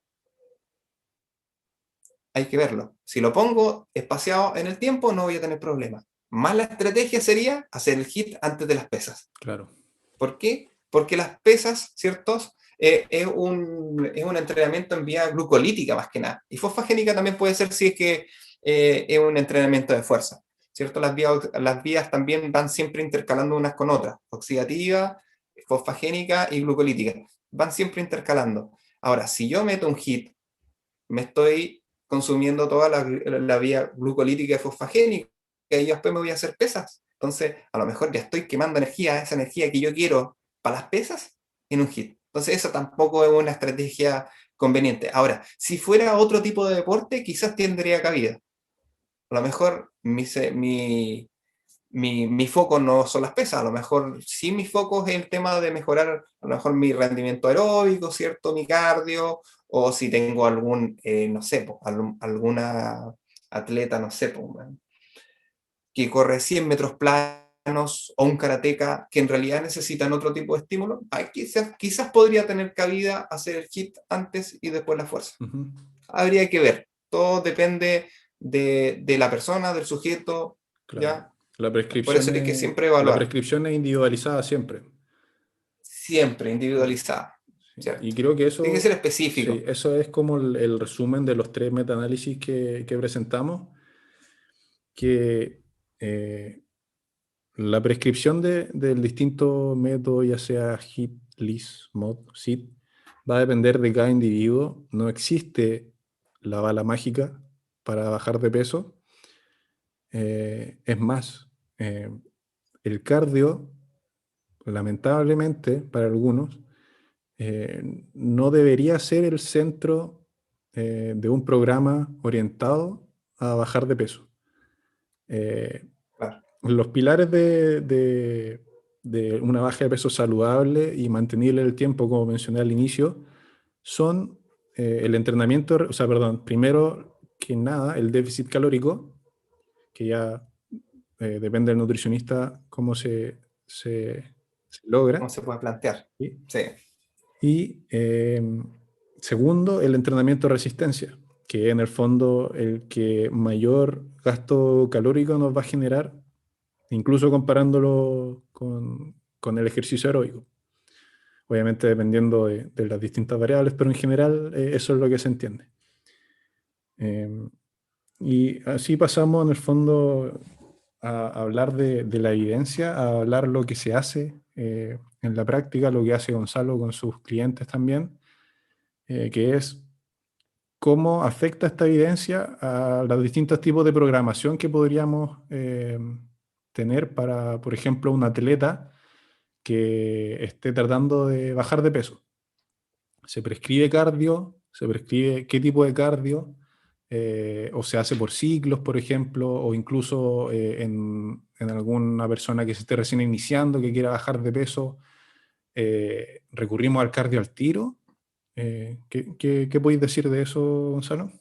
Hay que verlo. Si lo pongo espaciado en el tiempo, no voy a tener problema. Más la estrategia sería hacer el hit antes de las pesas. Claro. ¿Por qué? Porque las pesas, ¿cierto? Es un entrenamiento en vía glucolítica más que nada. Y fosfagénica también puede ser si es que es un entrenamiento de fuerza, ¿cierto? Las vías también van siempre intercalando unas con otras, oxidativa, fosfagénica y glucolítica. Van siempre intercalando. Ahora, si yo meto un hit, me estoy consumiendo toda la vía glucolítica y fosfagénica y después me voy a hacer pesas. Entonces, a lo mejor ya estoy quemando energía, esa energía que yo quiero para las pesas, en un hit. Entonces, eso tampoco es una estrategia conveniente. Ahora, si fuera otro tipo de deporte, quizás tendría cabida. A lo mejor mi foco no son las pesas, a lo mejor sí mi foco es el tema de mejorar a lo mejor mi rendimiento aeróbico, ¿cierto? Mi cardio, o si tengo no sé, alguna atleta, no sé, que corre 100 metros planos o un karateca que en realidad necesitan otro tipo de estímulo, quizás podría tener cabida hacer el hit antes y después la fuerza. Uh-huh. Habría que ver, todo depende de la persona, del sujeto, Claro. ¿ya? La Por eso hay que siempre evaluar. prescripción es individualizada siempre. Siempre individualizada, Sí. ¿cierto? Y creo que Tiene que eso, ser sí, específico. eso es como el resumen de los 3 metaanálisis que presentamos, que la prescripción del distinto método, ya sea HIIT, LISS, MOD, SIT, va a depender de cada individuo. No existe la bala mágica para bajar de peso. Es más, el cardio, lamentablemente para algunos, no debería ser el centro de un programa orientado a bajar de peso. Claro. Los pilares de una baja de peso saludable y mantenible en el tiempo, como mencioné al inicio, son el entrenamiento, o sea, perdón, primero que nada, el déficit calórico, que ya depende del nutricionista cómo se logra. ¿Cómo se puede plantear? ¿Sí? Sí, Y segundo, el entrenamiento de resistencia, que en el fondo el que mayor gasto calórico nos va a generar, incluso comparándolo con el ejercicio aeróbico. Obviamente dependiendo de las distintas variables, pero en general eso es lo que se entiende. Y así pasamos en el fondo a hablar de la evidencia, a hablar lo que se hace en la práctica, lo que hace Gonzalo con sus clientes también, que es cómo afecta esta evidencia a los distintos tipos de programación que podríamos tener para, por ejemplo, un atleta que esté tratando de bajar de peso. Se prescribe cardio, se prescribe qué tipo de cardio, o se hace por ciclos, por ejemplo, o incluso en alguna persona que se esté recién iniciando, que quiera bajar de peso, recurrimos al cardio al tiro. ¿Qué podéis decir de eso, Gonzalo?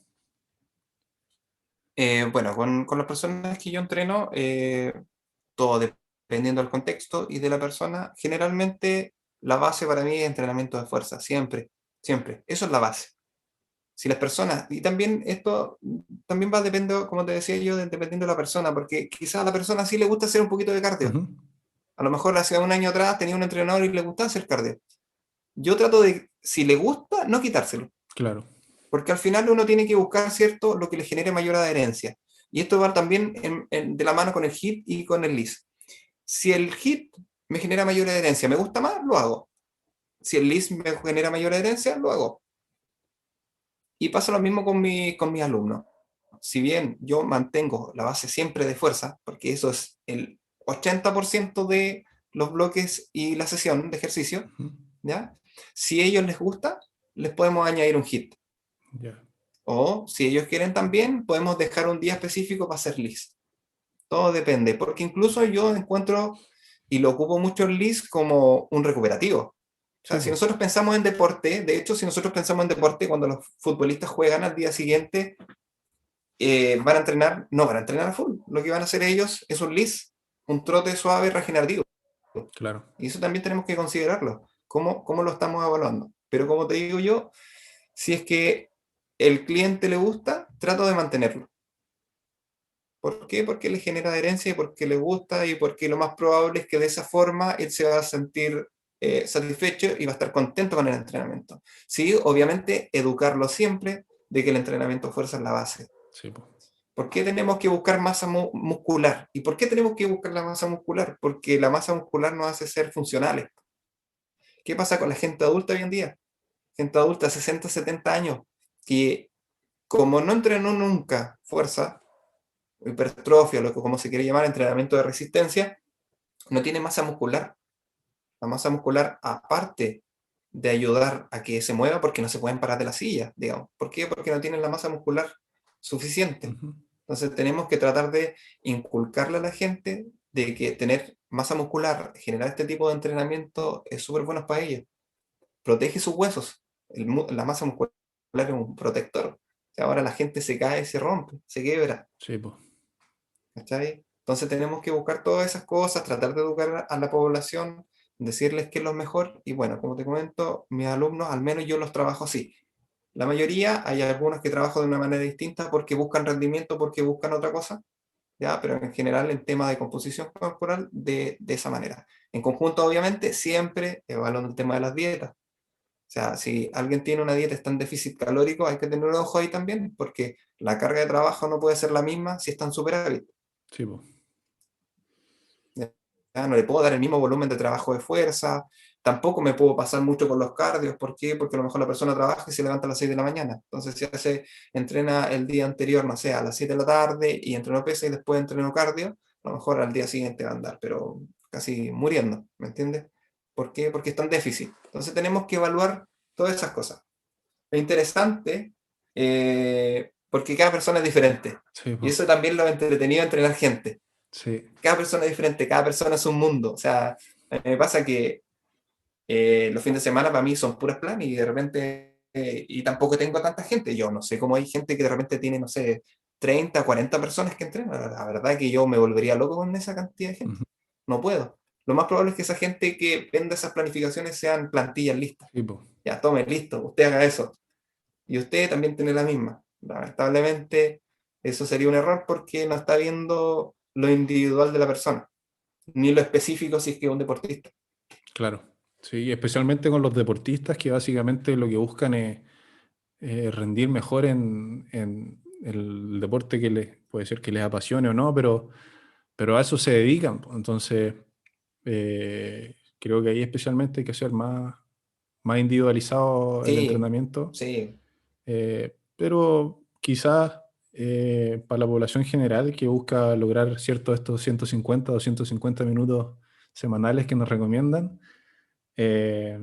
Bueno, con las personas que yo entreno, todo dependiendo del contexto y de la persona, generalmente la base para mí es entrenamiento de fuerza, siempre, siempre. Eso es la base. Si las personas, y también esto también va dependiendo, como te decía yo, dependiendo de la persona, porque quizás a la persona sí le gusta hacer un poquito de cardio. Uh-huh. A lo mejor hace un año atrás tenía un entrenador y le gustaba hacer cardio. Yo trato de, si le gusta, no quitárselo. Claro. Porque al final uno tiene que buscar, ¿cierto?, lo que le genere mayor adherencia. Y esto va también de la mano con el HIIT y con el LISS. Si el HIIT me genera mayor adherencia, me gusta más, lo hago. Si el LISS me genera mayor adherencia, lo hago. Y pasa lo mismo con mis alumnos. Si bien yo mantengo la base siempre de fuerza, porque eso es el 80% de los bloques y la sesión de ejercicio, Uh-huh. ¿ya? Si a ellos les gusta, les podemos añadir un HIIT. Yeah. O si ellos quieren también, podemos dejar un día específico para hacer LISS. Todo depende, porque incluso yo encuentro y lo ocupo mucho el LISS como un recuperativo. O sea, Sí, si pues. nosotros pensamos en deporte, de hecho, si nosotros pensamos en deporte, cuando los futbolistas juegan al día siguiente, van a entrenar, no van a entrenar a full. Lo que van a hacer ellos es un LISS, un trote suave regenerativo. Claro. Y eso también tenemos que considerarlo. ¿Cómo lo estamos evaluando? Pero como te digo yo, si es que el cliente le gusta, trato de mantenerlo. ¿Por qué? Porque le genera adherencia y porque le gusta y porque lo más probable es que de esa forma él se va a sentir satisfecho y va a estar contento con el entrenamiento. Sí, obviamente educarlo siempre de que el entrenamiento de fuerza es la base. Sí, po. ¿Por qué tenemos que buscar masa muscular? ¿Y por qué tenemos que buscar la masa muscular? Porque la masa muscular nos hace ser funcionales. ¿Qué pasa con la gente adulta hoy en día? Gente adulta, 60, 70 años, que como no entrenó nunca fuerza, hipertrofia, lo que como se quiere llamar, entrenamiento de resistencia, no tiene masa muscular. La masa muscular, aparte de ayudar a que se mueva, porque no se pueden parar de la silla, digamos. ¿Por qué? Porque no tienen la masa muscular suficiente. Ujú. Entonces tenemos que tratar de inculcarle a la gente de que tener masa muscular, generar este tipo de entrenamiento es súper bueno para ellos. Protege sus huesos. La masa muscular es un protector. Ahora la gente se cae, se rompe, se quiebra. Sí, po. ¿Cachai? Entonces tenemos que buscar todas esas cosas, tratar de educar a la población, decirles qué es lo mejor. Y bueno, como te comento, mis alumnos, al menos yo los trabajo así. La mayoría, hay algunos que trabajo de una manera distinta porque buscan rendimiento, porque buscan otra cosa, ¿ya? Pero en general en tema de composición corporal, de esa manera. En conjunto, obviamente, siempre evaluando el tema de las dietas. O sea, si alguien tiene una dieta está en déficit calórico, hay que tener un ojo ahí también, porque la carga de trabajo no puede ser la misma si está en superávit. Sí, po. ¿Ya? No le puedo dar el mismo volumen de trabajo de fuerza, tampoco me puedo pasar mucho con los cardios. ¿Por qué? Porque a lo mejor la persona trabaja y se levanta a las 6 de la mañana. Entonces, si entrena el día anterior, no sé, a las 7 de la tarde y entrenó pesa y después entrenó cardio, a lo mejor al día siguiente va a andar, pero casi muriendo, ¿me entiendes? ¿Por qué? Porque está en déficit. Entonces, tenemos que evaluar todas esas cosas. Es interesante porque cada persona es diferente. Sí, Y po. eso también lo entretenido entrenar gente. Sí. Cada persona es diferente, cada persona es un mundo. O sea, me pasa que los fines de semana para mí son puras planes y de repente, y tampoco tengo tanta gente. Yo no sé cómo hay gente que de repente tiene, no sé, 30, 40 personas que entrenan. La verdad que yo me volvería loco con esa cantidad de gente. Ujú. No puedo. Lo más probable es que esa gente que venda esas planificaciones sean plantillas listas. Sí, po. Ya, tome, listo, usted haga eso. Y usted también tiene la misma. Lamentablemente, eso sería un error porque no está viendo lo individual de la persona, ni lo específico si es que es un deportista. Claro. Sí, especialmente con los deportistas que básicamente lo que buscan es rendir mejor en el deporte que les puede ser que les apasione o no, pero a eso se dedican, po. Entonces, creo que ahí especialmente hay que ser más individualizado el Sí, entrenamiento, sí, pero quizás para la población general que busca lograr ciertos estos 150 o 250 minutos semanales que nos recomiendan, eh,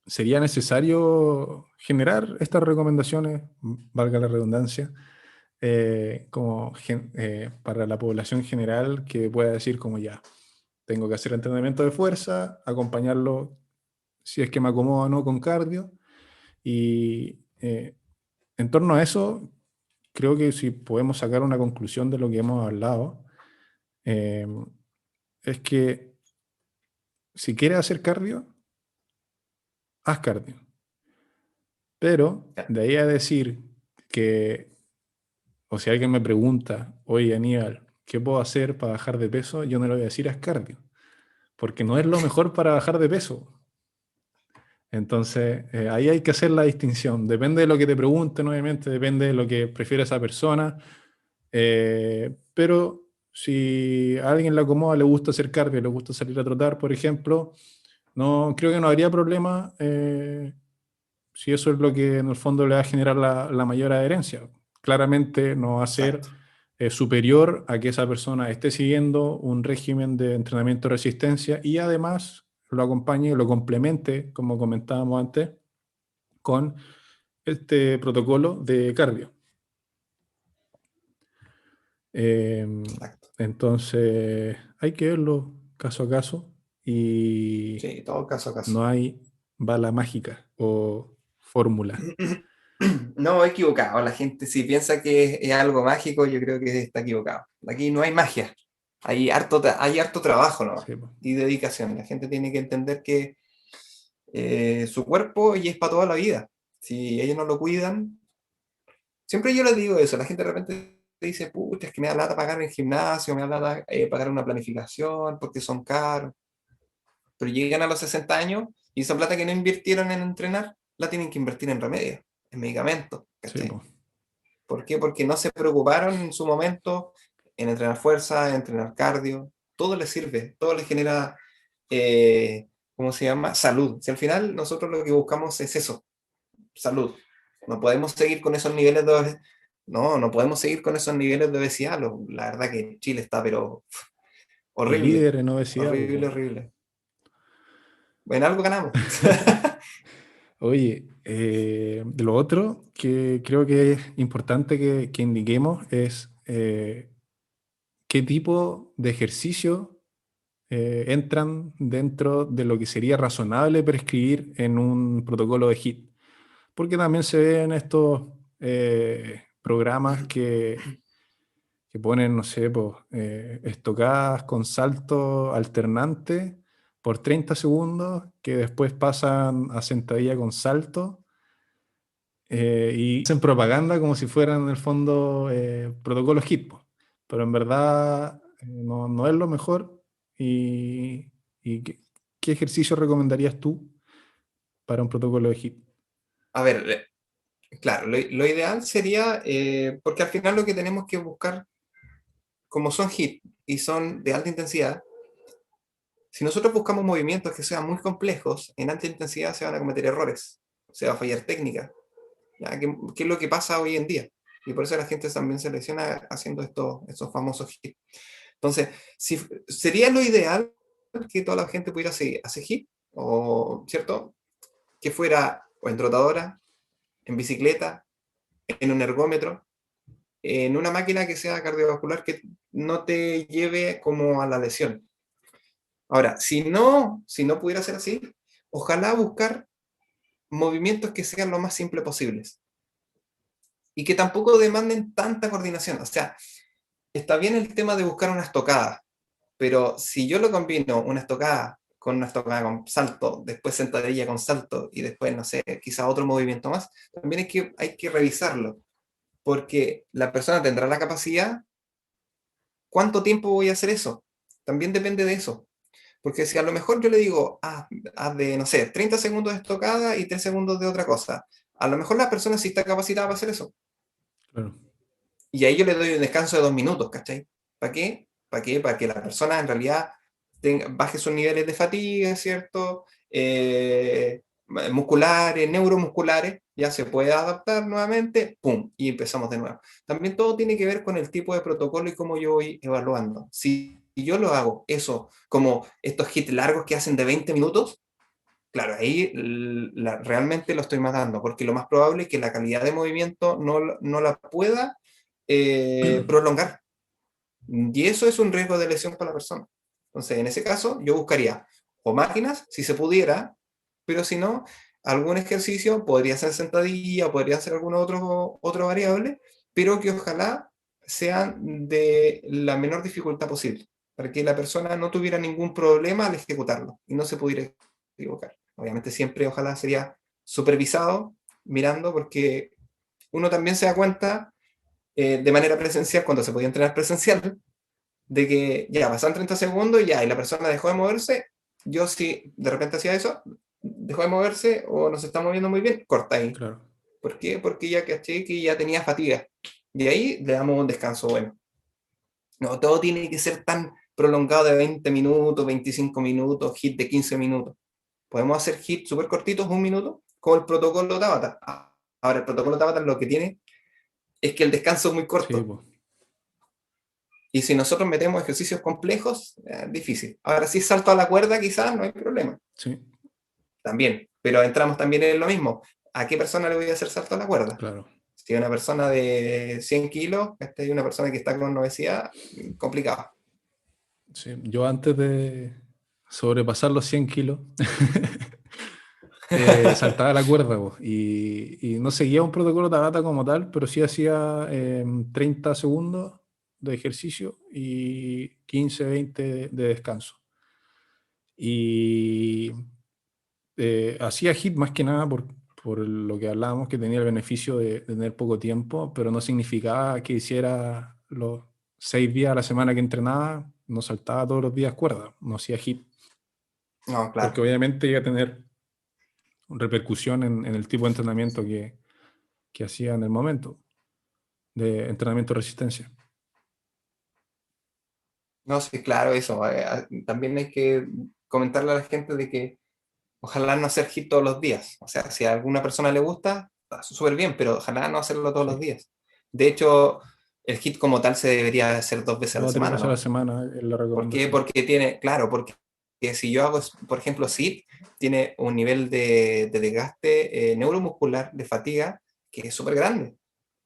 sería necesario generar estas recomendaciones, valga la redundancia, para la población general que pueda decir como ya, tengo que hacer entrenamiento de fuerza, acompañarlo si es que me acomodo o no con cardio. Y en torno a eso, creo que si podemos sacar una conclusión de lo que hemos hablado, eh, es que si quieres hacer cardio, haz cardio. Pero ya, de ahí a decir que, o si alguien me pregunta, oye Aníbal, ¿qué puedo hacer para bajar de peso? Yo no le voy a decir haz cardio, porque no es lo mejor para bajar de peso. Entonces, ahí hay que hacer la distinción. Depende de lo que te pregunten, obviamente, depende de lo que prefiere esa persona. Pero si a alguien le acomoda, le gusta hacer cardio, le gusta salir a trotar, por ejemplo, no, creo que no habría problema si eso es lo que en el fondo le va a generar la mayor adherencia. Claramente no va a ser exacto. superior a que esa persona esté siguiendo un régimen de entrenamiento de resistencia y además lo acompañe, lo complemente, como comentábamos antes, con este protocolo de cardio. Eh, Exacto. entonces, hay que verlo caso a caso y Sí, todo caso a caso. no hay bala mágica o fórmula. No, equivocado. La gente si piensa que es algo mágico, yo creo que está equivocado. Aquí no hay magia. hay harto trabajo, ¿no? Sí, po. Y dedicación. La gente tiene que entender que su cuerpo y es para toda la vida. Si ellos no lo cuidan, siempre yo les digo eso, la gente de repente dice, pucha, es que me da lata pagar el gimnasio, me da lata pagar una planificación porque son caros, pero llegan a los 60 años y esa plata que no invirtieron en entrenar, la tienen que invertir en remedios, en medicamentos, Sí, ¿cachai? po. ¿Por qué? Porque no se preocuparon en su momento en entrenar fuerza, en entrenar cardio, todo les sirve, todo les genera, ¿cómo se llama? Salud. Si al final nosotros lo que buscamos es eso, salud. No podemos seguir con esos niveles de no podemos seguir con esos niveles de obesidad. La verdad que Chile está, pero horrible, Líder en obesidad, horrible, po. horrible. Bueno, algo ganamos. Oye, de lo otro que creo que es importante que indiquemos es qué tipo de ejercicio entran dentro de lo que sería razonable prescribir en un protocolo de HIIT. Porque también se ven estos programas que ponen, no sé, pues, estocadas con salto alternante por 30 segundos, que después pasan a sentadilla con salto, y hacen propaganda como si fueran en el fondo protocolos HIIT, po. Pero en verdad no es lo mejor. ¿Y qué ejercicio recomendarías tú para un protocolo de HIIT? A ver, claro, lo ideal sería, porque al final lo que tenemos que buscar, como son HIIT y son de alta intensidad, si nosotros buscamos movimientos que sean muy complejos, en alta intensidad se van a cometer errores, se va a fallar técnica. ¿Ya? ¿Qué es lo que pasa hoy en día? Y por eso la gente también se lesiona haciendo estos famosos HIIT. Entonces, si, sería lo ideal que toda la gente pudiera hacer HIIT, o, ¿cierto? Que fuera o en trotadora, en bicicleta, en un ergómetro, en una máquina que sea cardiovascular que no te lleve como a la lesión. Ahora, si no pudiera ser así, ojalá buscar movimientos que sean lo más simple posibles y que tampoco demanden tanta coordinación. O sea, está bien el tema de buscar una estocada, pero si yo lo combino una estocada con salto, después sentadilla con salto y después, no sé, quizá otro movimiento más, también hay que revisarlo, porque la persona tendrá la capacidad. ¿Cuánto tiempo voy a hacer eso? También depende de eso. Porque si a lo mejor yo le digo, haz de, no sé, 30 segundos de estocada y 3 segundos de otra cosa, a lo mejor la persona sí está capacitada para hacer eso. Claro. Y ahí yo le doy un descanso de 2 minutos, ¿cachai? ¿Para qué? ¿Para qué? Para que la persona en realidad baje sus niveles de fatiga, ¿cierto? Musculares, neuromusculares, ya se puede adaptar nuevamente, ¡pum! Y empezamos de nuevo. También todo tiene que ver con el tipo de protocolo y cómo yo voy evaluando. Si yo lo hago, eso, como estos hits largos que hacen de 20 minutos, claro, ahí realmente lo estoy matando, porque lo más probable es que la calidad de movimiento no la pueda prolongar. Y eso es un riesgo de lesión para la persona. Entonces, en ese caso, yo buscaría o máquinas, si se pudiera, pero si no, algún ejercicio podría ser sentadilla, podría ser alguna otra variable, pero que ojalá sean de la menor dificultad posible, para que la persona no tuviera ningún problema al ejecutarlo y no se pudiera equivocar. Obviamente siempre ojalá sería supervisado, mirando, porque uno también se da cuenta de manera presencial, cuando se podía entrenar presencial, de que ya pasan 30 segundos y ya, y la persona dejó de moverse. Yo si de repente hacía eso, dejó de moverse o no se está moviendo muy bien, corta ahí. Claro. ¿Por qué? Porque ya caché que ya tenía fatiga. Y ahí le damos un descanso bueno. No, todo tiene que ser tan prolongado de 20 minutos, 25 minutos, hit de 15 minutos. Podemos hacer hits súper cortitos, 1 minuto, como el protocolo Tabata. Ahora, el protocolo Tabata lo que tiene es que el descanso es muy Sí, corto. pues. Y si nosotros metemos ejercicios complejos, difícil. Ahora, si salto a la cuerda, quizás no hay problema. Sí, También. Pero entramos también en lo mismo. ¿A qué persona le voy a hacer salto a la cuerda? claro. Si es una persona de 100 kilos, y una persona que está con obesidad, complicado. Sí. Yo antes de sobrepasar los 100 kilos, saltaba la cuerda, po, y no seguía un protocolo Tabata como tal, pero sí hacía 30 segundos de ejercicio y 15, 20 de descanso. Y hacía HIIT más que nada por lo que hablábamos, que tenía el beneficio de tener poco tiempo, pero no significaba que hiciera los 6 días a la semana que entrenaba, no saltaba todos los días cuerda, no hacía HIIT, No, porque claro. obviamente iba a tener repercusión en el tipo de entrenamiento que hacía en el momento, de entrenamiento de resistencia. No, sí, claro, eso. También hay que comentarle a la gente de que ojalá no hacer hit todos los días. O sea, si a alguna persona le gusta, está súper bien, pero ojalá no hacerlo todos los Sí. días. De hecho, el hit como tal se debería hacer 2 veces a la 2 a 3 semana, veces a la ¿no? semana es la ¿Por qué? recomendación. Porque tiene, claro, porque si yo hago, por ejemplo, sit, tiene un nivel de desgaste neuromuscular, de fatiga, que es súper grande,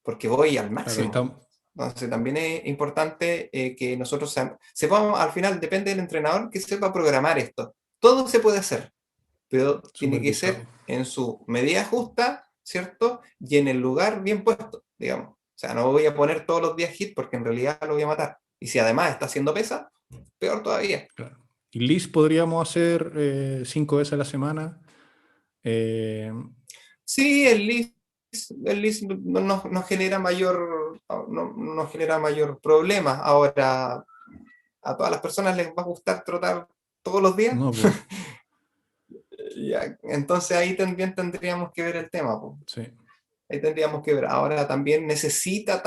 porque voy al Claro, y máximo. Entonces también es importante que nosotros sepamos, al final depende del entrenador que sepa programar esto. Todo se puede hacer, pero tiene que supervisado. ser en su medida justa, ¿cierto? Y en el lugar bien puesto, digamos. O sea, no voy a poner todos los días hit porque en realidad lo voy a matar. Y si además está haciendo pesa, peor todavía. Claro. Y LIS podríamos hacer 5 veces a la semana. Eh, Sí, el list no genera no genera mayor problema. Ahora, ¿a todas las personas les va a gustar trotar todos los días? no, pues, Ya, entonces ahí también tendríamos que ver el tema, po. sí, Ahí tendríamos que ver. Ahora también necesita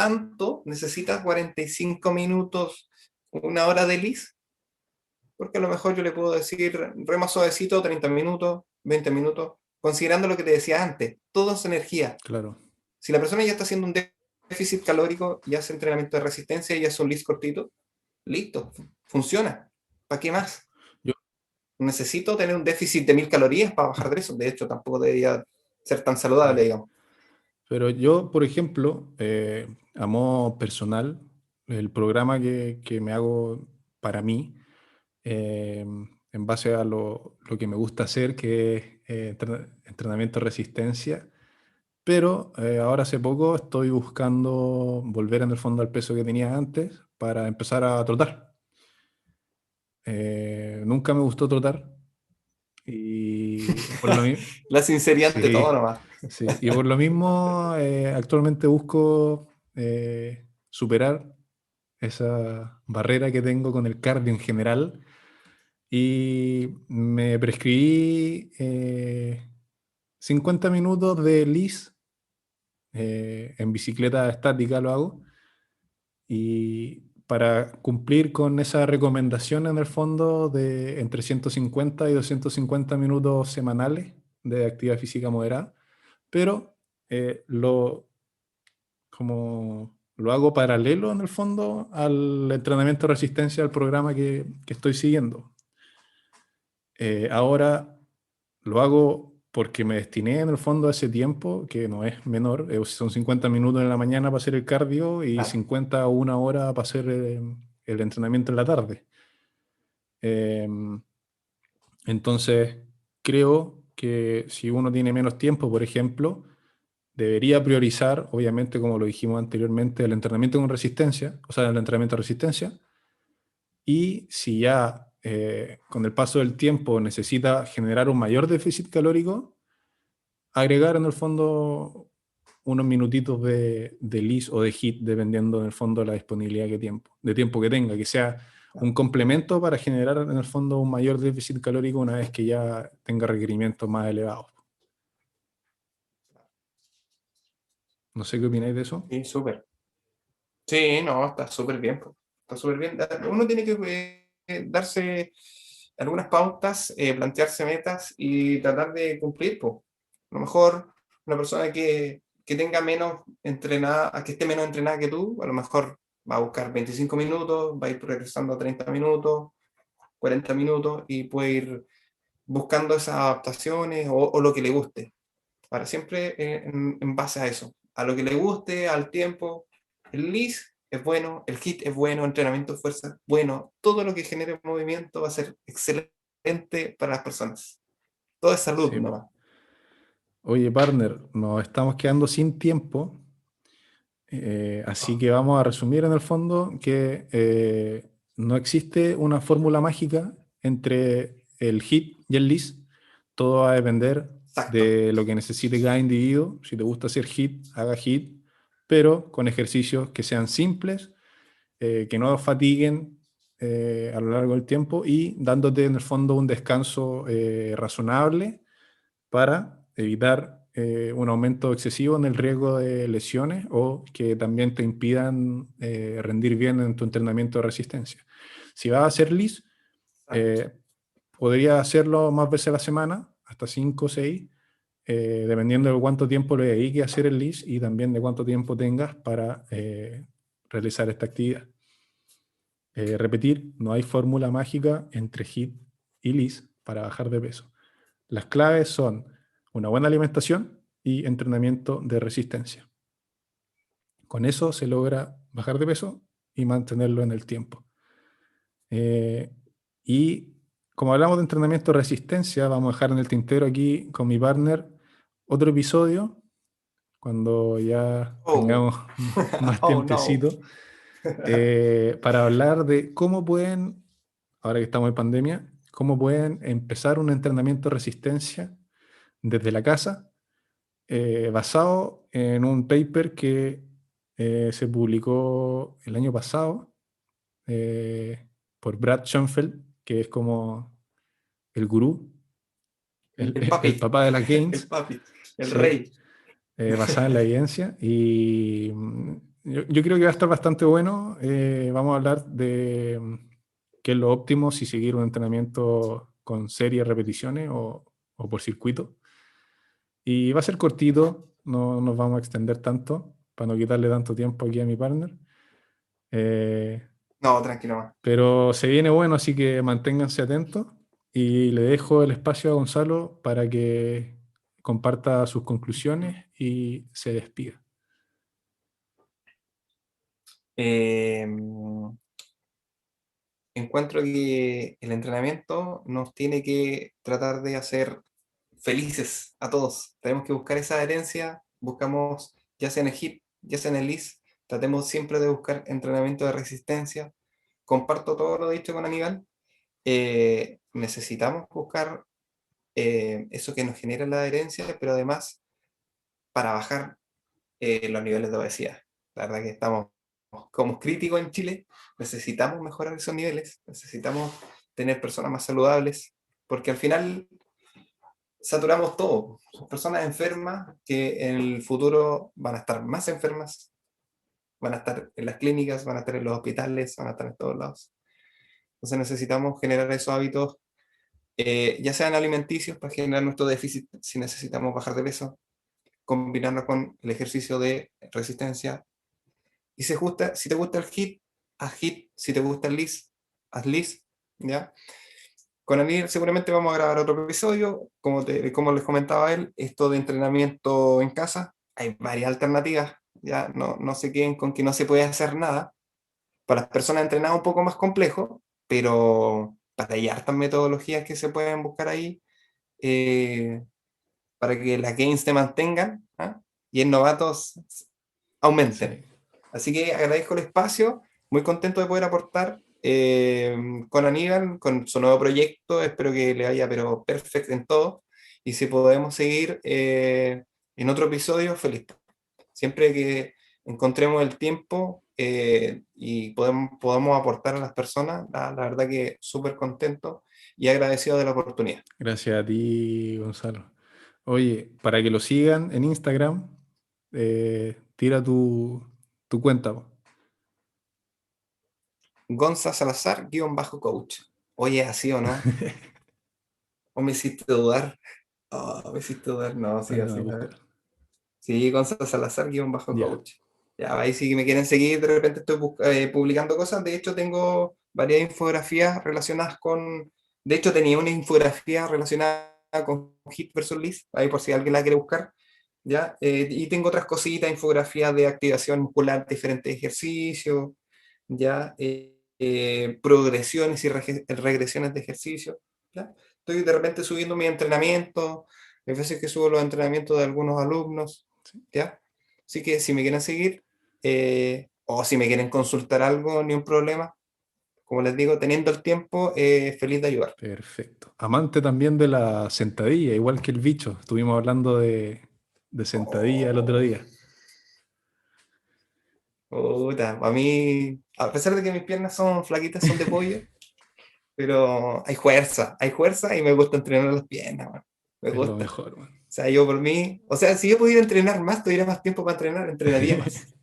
45 minutos, 1 hora de list, porque a lo mejor yo le puedo decir rema suavecito, 30 minutos, 20 minutos, considerando lo que te decía antes, todo es energía. claro. Si la persona ya está haciendo un déficit calórico y hace entrenamiento de resistencia y hace un list cortito, listo, funciona. ¿Para qué más? Yo, Necesito tener un déficit de 1000 calorías para bajar de eso. De hecho, tampoco debería ser tan saludable, claro. digamos. Pero yo, por ejemplo, a modo personal, el programa que me hago para mí, eh, en base a lo que me gusta hacer, que es entrenamiento de resistencia, pero ahora hace poco estoy buscando volver en el fondo al peso que tenía antes para empezar a trotar. Nunca me gustó trotar y por lo mismo, La sinceridad ante todo sí, nomás. sí, y por lo mismo actualmente busco superar esa barrera que tengo con el cardio en general y me prescribí 50 minutos de LIS, en bicicleta estática lo hago, y para cumplir con esa recomendación en el fondo de entre 150 y 250 minutos semanales de actividad física moderada, pero como lo hago paralelo en el fondo al entrenamiento de resistencia del programa que estoy siguiendo. Ahora lo hago porque me destiné en el fondo a ese tiempo, que no es menor, son 50 minutos en la mañana para hacer el cardio y Claro. 50 o 1 hora para hacer el entrenamiento en la tarde. Em, entonces, creo que si uno tiene menos tiempo, por ejemplo, debería priorizar, obviamente, como lo dijimos anteriormente, el entrenamiento con resistencia, o sea, el entrenamiento de resistencia, y si ya con el paso del tiempo necesita generar un mayor déficit calórico, agregar en el fondo unos minutitos de LIS o de HIIT, dependiendo en el fondo de la disponibilidad de tiempo que tenga, que sea un complemento para generar en el fondo un mayor déficit calórico una vez que ya tenga requerimientos más elevados. No sé qué opináis de eso. Sí, súper. Sí, no, está súper bien, po. Está súper bien. Uno tiene que darse algunas pautas, plantearse metas y tratar de cumplir, po. A lo mejor una persona que tenga menos entrenada, que esté menos entrenada que tú, a lo mejor va a buscar 25 minutos, va a ir progresando a 30 minutos, 40 minutos y puede ir buscando esas adaptaciones o lo que le guste. Para siempre en base a eso, a lo que le guste, al tiempo. El LIS es bueno, el HIIT es bueno, entrenamiento de fuerza, bueno, todo lo que genere movimiento va a ser excelente para las personas. Todo es salud Sí, po. nomás. Oye, partner, nos estamos quedando sin tiempo. Así que vamos a resumir en el fondo que no existe una fórmula mágica entre el hit y el list. Todo va a depender Exacto. de lo que necesite cada individuo. Si te gusta hacer hit, haga hit, pero con ejercicios que sean simples, que no fatiguen a lo largo del tiempo y dándote en el fondo un descanso razonable para evitar un aumento excesivo en el riesgo de lesiones o que también te impidan rendir bien en tu entrenamiento de resistencia. Si vas a hacer LISS, Exacto. podría hacerlo más veces a la semana, hasta 5 o 6, dependiendo de cuánto tiempo le dediques a hacer el LISS y también de cuánto tiempo tengas para realizar esta actividad. Repetir, no hay fórmula mágica entre HIIT y LISS para bajar de peso. Las claves son una buena alimentación y entrenamiento de resistencia. Con eso se logra bajar de peso y mantenerlo en el tiempo. Y como hablamos de entrenamiento de resistencia, vamos a dejar en el tintero aquí con mi partner otro episodio cuando ya Oh, tengamos más oh no. tiempecito para hablar de cómo pueden, ahora que estamos en pandemia, cómo pueden empezar un entrenamiento de resistencia desde la casa, basado en un paper que se publicó el año pasado por Brad Schoenfeld, que es como el gurú, El el papi. papá de las El gains, papi. El ¿sí? rey. Basada en la evidencia. Y yo creo que va a estar bastante bueno. Vamos a hablar de qué es lo óptimo, si seguir un entrenamiento con series, repeticiones o por circuito. Y va a ser cortito, no nos vamos a extender tanto para no quitarle tanto tiempo aquí a mi partner. Eh, No, tranquilo más. pero se viene bueno, así que manténganse atentos y le dejo el espacio a Gonzalo para que comparta sus conclusiones y se despida. Eh, Encuentro que el entrenamiento nos tiene que tratar de hacer felices a todos. Tenemos que buscar esa adherencia, buscamos ya sea en el HIIT, ya sea en el LISS, tratemos siempre de buscar entrenamiento de resistencia. Comparto todo lo dicho con Aníbal. Necesitamos buscar eso que nos genera la adherencia, pero además para bajar los niveles de obesidad. La verdad que estamos como críticos en Chile, necesitamos mejorar esos niveles, necesitamos tener personas más saludables, porque al final saturamos todo. Son personas enfermas que en el futuro van a estar más enfermas, van a estar en las clínicas, van a estar en los hospitales, van a estar en todos lados. Entonces necesitamos generar esos hábitos, ya sean alimenticios para generar nuestro déficit si necesitamos bajar de peso, combinarlo con el ejercicio de resistencia. Y si te gusta el HIIT, haz HIIT. Si te gusta el LISS, haz LISS. ¿Ya? Con Anil seguramente vamos a grabar otro episodio. Como les comentaba él, esto de entrenamiento en casa, hay varias alternativas. Ya no se queden con que no se puede hacer nada. Para las personas entrenadas un poco más complejo, pero hay hartas metodologías que se pueden buscar ahí eh, para que las gains se mantengan, ¿ah? Y en novatos aumenten. Sí. Así que agradezco el espacio, muy contento de poder aportar con Aníbal, con su nuevo proyecto, espero que le vaya pero perfecto en todo, y si podemos seguir en otro episodio, feliz. Siempre que encontremos el tiempo y podamos aportar a las personas, la verdad que súper contento y agradecido de la oportunidad. Gracias a ti, Gonzalo. Oye, para que lo sigan en Instagram, tira tu cuenta, po. Gonza Salazar, _coach. Oye, ¿así o no? ¿O me hiciste dudar? Oh, me hiciste dudar. No, sí, Bueno, así. A ver. búscalo. Sí, Gonza Salazar, Ya, _coach. Ya, ahí sí que me quieren seguir, de repente estoy publicando cosas. De hecho, tengo varias infografías relacionadas con. De hecho, tenía una infografía relacionada con HIIT versus LISS, ahí por si alguien la quiere buscar. ¿Ya? Y tengo otras cositas, infografías de activación muscular, diferentes ejercicios, ¿ya? Progresiones y regresiones de ejercicio. ¿Ya? Estoy de repente subiendo mi entrenamiento, hay veces que subo los entrenamientos de algunos alumnos, ¿ya? Así que si me quieren seguir, o si me quieren consultar algo, ni un problema. Como les digo, teniendo el tiempo, feliz de ayudar. Perfecto. Amante también de la sentadilla, igual que el bicho. Estuvimos hablando de sentadilla el otro Oh, día. puta, a mí, a pesar de que mis piernas son flaquitas, son de pollo, pero hay fuerza y me gusta entrenar las piernas, man. Me Es lo gusta. mejor, man. O sea, yo por mí, o sea, si yo pudiera entrenar más, tuviera más tiempo para entrenar, entrenaría más.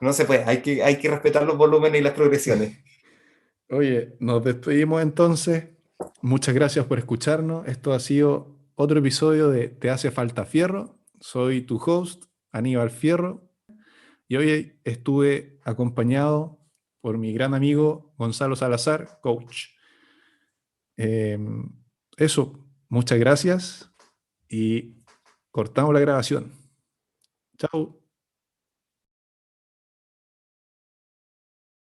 No se puede, hay que respetar los volúmenes y las progresiones. Oye, nos despedimos entonces. Muchas gracias por escucharnos. Esto ha sido otro episodio de Te hace falta fierro. Soy tu host, Aníbal Fierro, y hoy estuve acompañado por mi gran amigo Gonzalo Salazar, coach. Eh, Eso, muchas gracias y cortamos la grabación. Chao.